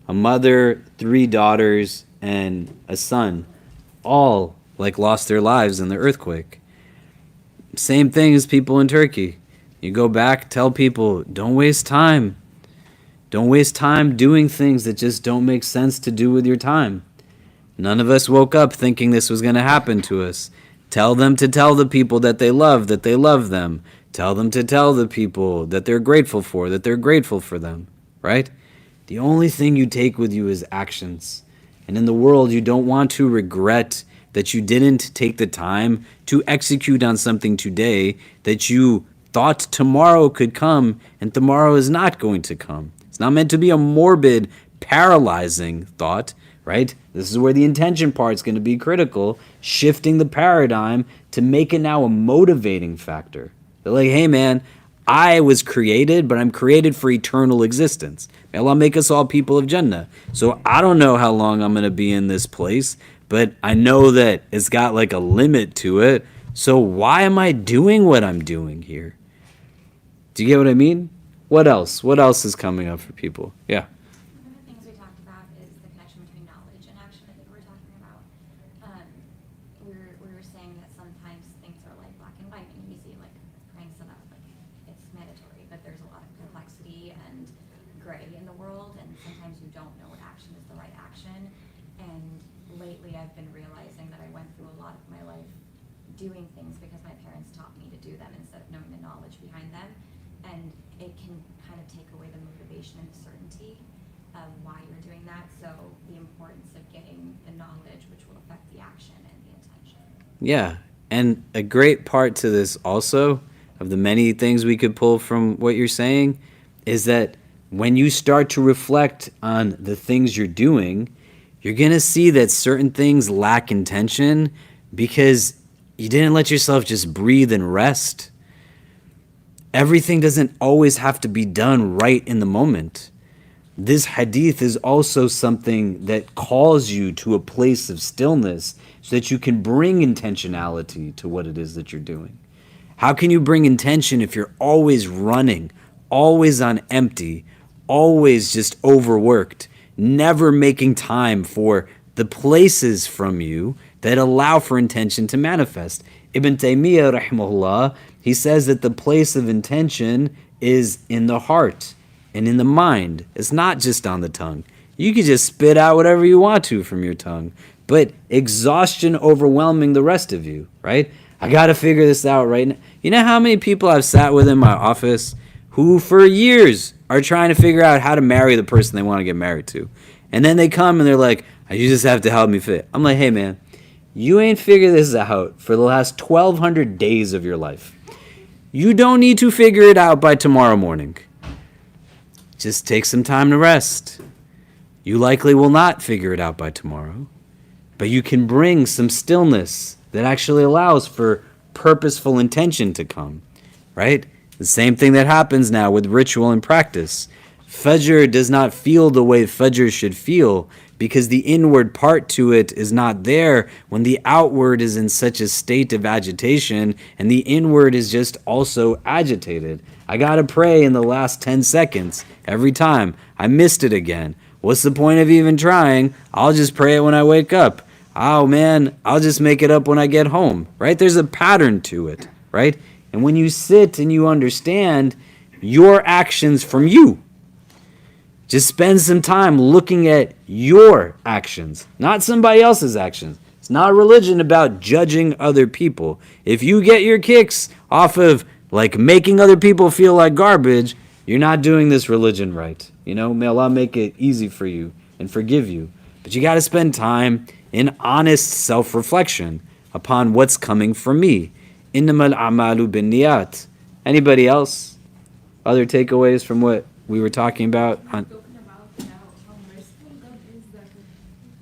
a mother, 3 daughters, and a son, all like lost their lives in the earthquake. Same thing as people in Turkey. You go back, tell people, don't waste time. Don't waste time doing things that just don't make sense to do with your time. None of us woke up thinking this was going to happen to us. Tell them to tell the people that they love them. Tell them to tell the people that they're grateful for, that they're grateful for them, right? The only thing you take with you is actions. And in the world, you don't want to regret that you didn't take the time to execute on something today that you thought tomorrow could come, and tomorrow is not going to come. It's not meant to be a morbid, paralyzing thought, right? This is where the intention part is going to be critical, shifting the paradigm to make it now a motivating factor. They're like, hey man, I was created, but I'm created for eternal existence. May Allah make us all people of Jannah. So I don't know how long I'm going to be in this place, but I know that it's got like a limit to it. So why am I doing what I'm doing here? Do you get what I mean? What else? What else is coming up for people? Yeah. One of the things we talked about is the connection between knowledge and action. I think we were talking about. We were saying that sometimes things are like black and white and easy, like praying salat, like it's mandatory, but there's a lot of complexity and gray in the world, and sometimes you don't know what action is the right action. And lately, I've been realizing that I went through a lot of my life doing things because my parents taught me to do them instead of knowing the knowledge behind them. And it can kind of take away the motivation and the certainty of why you're doing that. So the importance of getting the knowledge, which will affect the action and the intention. Yeah, and a great part to this also, of the many things we could pull from what you're saying, is that when you start to reflect on the things you're doing, you're going to see that certain things lack intention because you didn't let yourself just breathe and rest. Everything doesn't always have to be done right in the moment. This hadith is also something that calls you to a place of stillness so that you can bring intentionality to what it is that you're doing. How can you bring intention if you're always running, always on empty, always just overworked, never making time for the places from you that allow for intention to manifest? Ibn Taymiyyah, rahimahullah, he says that the place of intention is in the heart and in the mind. It's not just on the tongue. You can just spit out whatever you want to from your tongue, but exhaustion overwhelming the rest of you, right? I got to figure this out right now. You know how many people I've sat with in my office who for years are trying to figure out how to marry the person they want to get married to. And then they come and they're like, you just have to help me fit. I'm like, hey man, you ain't figured this out for the last 1,200 days of your life. You don't need to figure it out by tomorrow morning. Just take some time to rest. You likely will not figure it out by tomorrow, but you can bring some stillness that actually allows for purposeful intention to come, right? The same thing that happens now with ritual and practice. Fajr does not feel the way Fajr should feel because the inward part to it is not there when the outward is in such a state of agitation and the inward is just also agitated. I gotta pray in the last 10 seconds every time. I missed it again. What's the point of even trying? I'll just pray it when I wake up. Oh man, I'll just make it up when I get home, right? There's a pattern to it, right? And when you sit and you understand your actions from you, just spend some time looking at your actions, not somebody else's actions. not a religion about judging other people. If you get your kicks off of like making other people feel like garbage, you're not doing this religion right. You know, may Allah make it easy for you and forgive you. But you got to spend time in honest self-reflection upon what's coming from me. Innamal a'malu binniyat. Anybody else? Other takeaways from what we were talking about? Talking about how merciful God is, that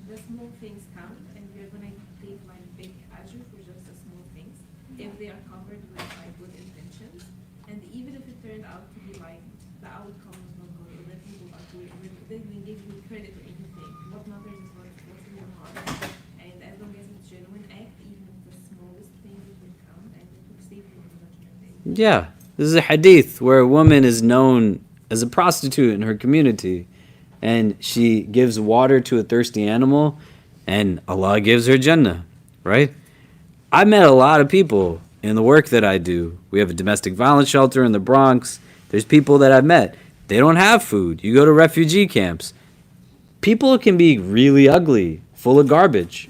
the small things count, and we're gonna take like big ajr for just the small things if they are covered with like good intentions, and even if it turned out to be like the outcome is not good or that people are doing, then we give you credit for anything. What matters is what's in your heart, and as long as it's genuine act, even if the smallest thing will count, and it will save you on the judgment day. Yeah. This is a hadith where a woman is known as a prostitute in her community, and she gives water to a thirsty animal, and Allah gives her Jannah, right? I met a lot of people in the work that I do. We have a domestic violence shelter in the Bronx. There's people that I've met. They don't have food. You go to refugee camps. People can be really ugly, full of garbage,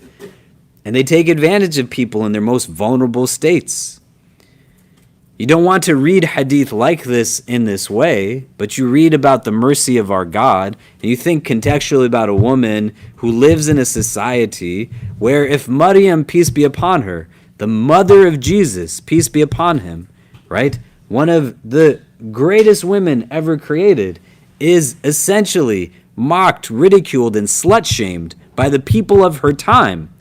and they take advantage of people in their most vulnerable states. You don't want to read hadith like this in this way, but you read about the mercy of our God, and you think contextually about a woman who lives in a society where if Maryam, peace be upon her, the mother of Jesus, peace be upon him, right? One of the greatest women ever created is essentially mocked, ridiculed, and slut-shamed by the people of her time.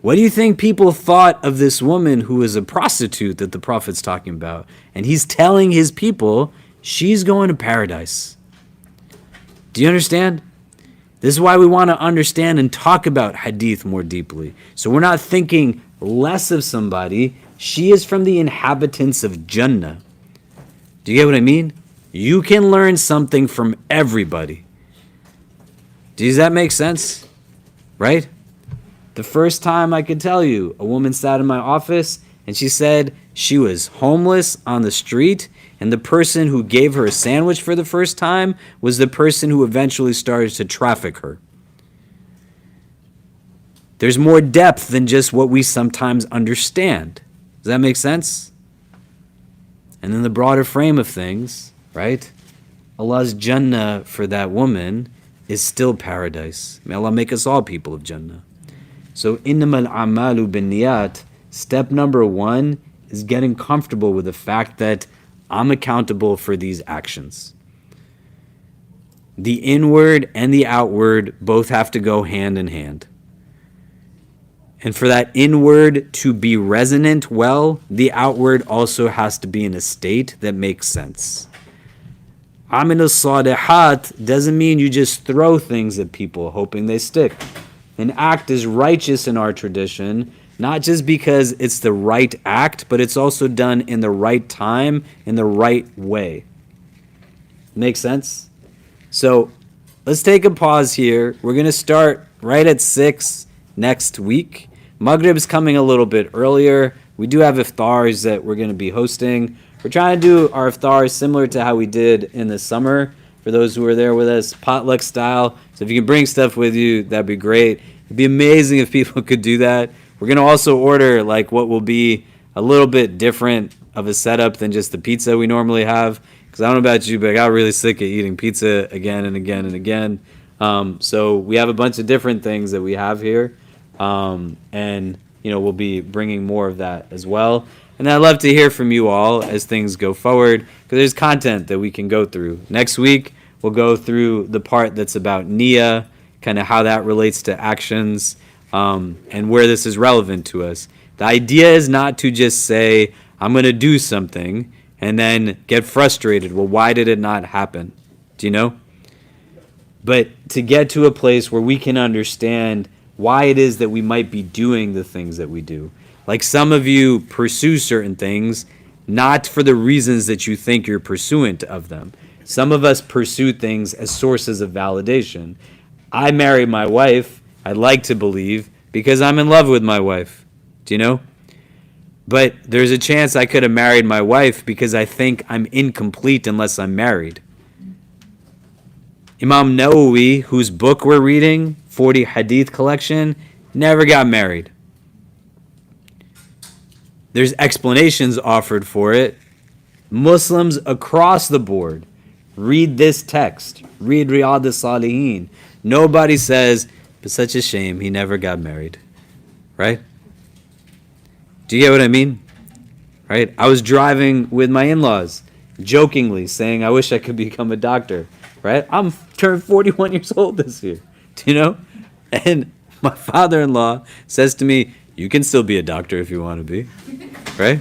What do you think people thought of this woman who is a prostitute that the Prophet's talking about? And he's telling his people she's going to paradise. Do you understand? This is why we want to understand and talk about hadith more deeply. So we're not thinking less of somebody. She is from the inhabitants of Jannah. Do you get what I mean? You can learn something from everybody. Does that make sense? Right? The first time I could tell you, a woman sat in my office and she said she was homeless on the street, and the person who gave her a sandwich for the first time was the person who eventually started to traffic her. There's more depth than just what we sometimes understand. Does that make sense? And in the broader frame of things, right? Allah's Jannah for that woman is still paradise. May Allah make us all people of Jannah. So, innamal a'malu binniyat, step number 1 is getting comfortable with the fact that I'm accountable for these actions. The inward and the outward both have to go hand in hand. And for that inward to be resonant well, the outward also has to be in a state that makes sense. Amin as-salihat doesn't mean you just throw things at people hoping they stick. An act is righteous in our tradition, not just because it's the right act, but it's also done in the right time, in the right way. Make sense? So let's take a pause here. We're going to start right at 6 next week. Maghrib's coming a little bit earlier. We do have iftars that we're going to be hosting. We're trying to do our iftars similar to how we did in the summer. For those who are there with us, potluck style. So if you can bring stuff with you, that'd be great. It'd be amazing if people could do that. We're going to also order like what will be a little bit different of a setup than just the pizza we normally have. Because I don't know about you, but I got really sick of eating pizza again and again and again. So we have a bunch of different things that we have here. And, you know, we'll be bringing more of that as well. And I'd love to hear from you all as things go forward, because there's content that we can go through. Next week, we'll go through the part that's about niyyah, kind of how that relates to actions, and where this is relevant to us. The idea is not to just say, I'm going to do something, and then get frustrated. Well, why did it not happen? Do you know? But to get to a place where we can understand why it is that we might be doing the things that we do. Like some of you pursue certain things not for the reasons that you think you're pursuant of them. Some of us pursue things as sources of validation. I married my wife, I'd like to believe, because I'm in love with my wife. Do you know? But there's a chance I could have married my wife because I think I'm incomplete unless I'm married. Imam Nawawi, whose book we're reading, 40 Hadith collection, never got married. There's explanations offered for it. Muslims across the board read this text, read Riyadh al-Salihin. Nobody says, but such a shame, he never got married. Right? Do you get what I mean? Right? I was driving with my in-laws, jokingly saying, I wish I could become a doctor. Right? I'm turned 41 years old this year. Do you know? And my father-in-law says to me, you can still be a doctor if you want to be. Right?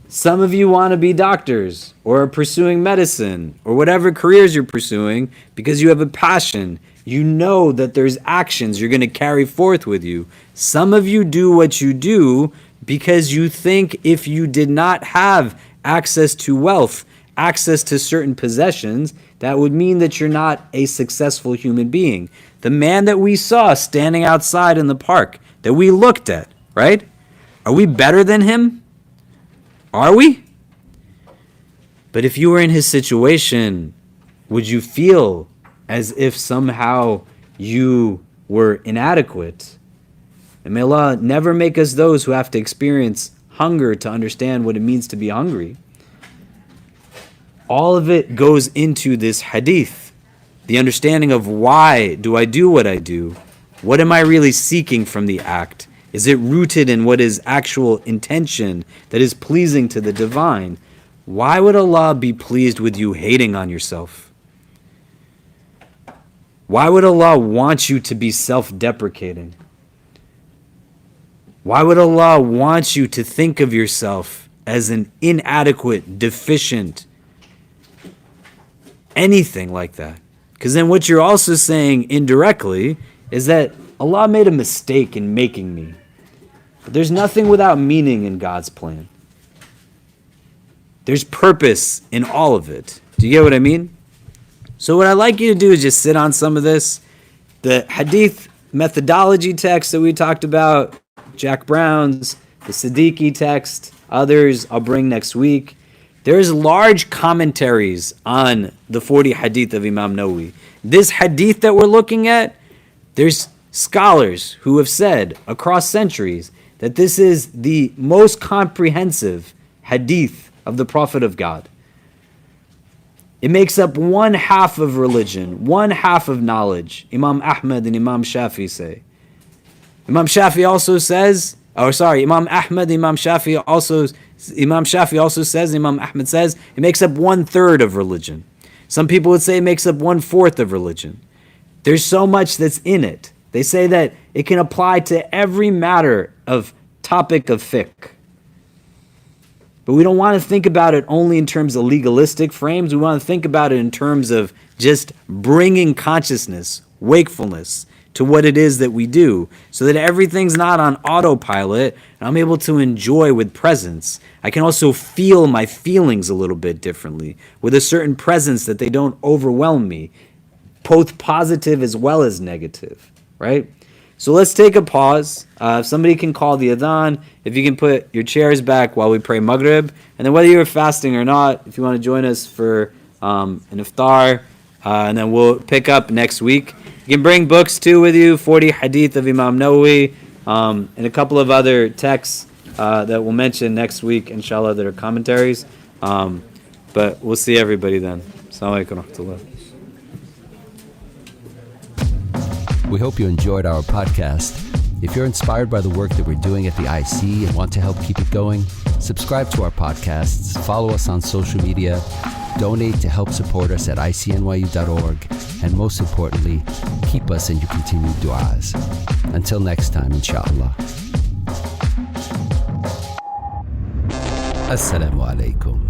Some of you want to be doctors or are pursuing medicine or whatever careers you're pursuing because you have a passion. You know that there's actions you're going to carry forth with you. Some of you do what you do because you think if you did not have access to wealth, access to certain possessions, that would mean that you're not a successful human being. The man that we saw standing outside in the park, that we looked at, right? Are we better than him? Are we? But if you were in his situation, would you feel as if somehow you were inadequate? And may Allah never make us those who have to experience hunger to understand what it means to be hungry. All of it goes into this hadith. The understanding of why do I do what I do? What am I really seeking from the act? Is it rooted in what is actual intention that is pleasing to the divine? Why would Allah be pleased with you hating on yourself? Why would Allah want you to be self-deprecating? Why would Allah want you to think of yourself as an inadequate, deficient, anything like that? Because then what you're also saying indirectly is that Allah made a mistake in making me. But there's nothing without meaning in God's plan. There's purpose in all of it. Do you get what I mean? So what I'd like you to do is just sit on some of this. The hadith methodology text that we talked about, Jack Brown's, the Siddiqui text, others I'll bring next week. There's large commentaries on the 40 hadith of Imam Nawawi. This hadith that we're looking at, there's scholars who have said across centuries that this is the most comprehensive hadith of the Prophet of God. It makes up one half of religion, one half of knowledge. Imam Ahmad and Imam Shafi say. Imam Shafi also says, Imam Ahmad, Imam Shafi also says, Imam Ahmad says, it makes up 1/3 of religion. Some people would say it makes up 1/4 of religion. There's so much that's in it. They say that it can apply to every matter of topic of fiqh. But we don't want to think about it only in terms of legalistic frames. We want to think about it in terms of just bringing consciousness, wakefulness to what it is that we do, so that everything's not on autopilot and I'm able to enjoy with presence. I can also feel my feelings a little bit differently with a certain presence that they don't overwhelm me, both positive as well as negative, right? So let's take a pause. If somebody can call the adhan, if you can put your chairs back while we pray Maghrib, and then whether you're fasting or not, if you want to join us for an iftar, and then we'll pick up next week. You can bring books too with you, 40 hadith of Imam Nawawi, and a couple of other texts that we'll mention next week, inshallah, that are commentaries. But we'll see everybody then. Assalamu alaikum wa rahmatullah. We hope you enjoyed our podcast. If you're inspired by the work that we're doing at the IC and want to help keep it going, subscribe to our podcasts, follow us on social media, donate to help support us at ICNYU.org, and most importantly, keep us in your continued du'as. Until next time, inshallah. Assalamu alaikum.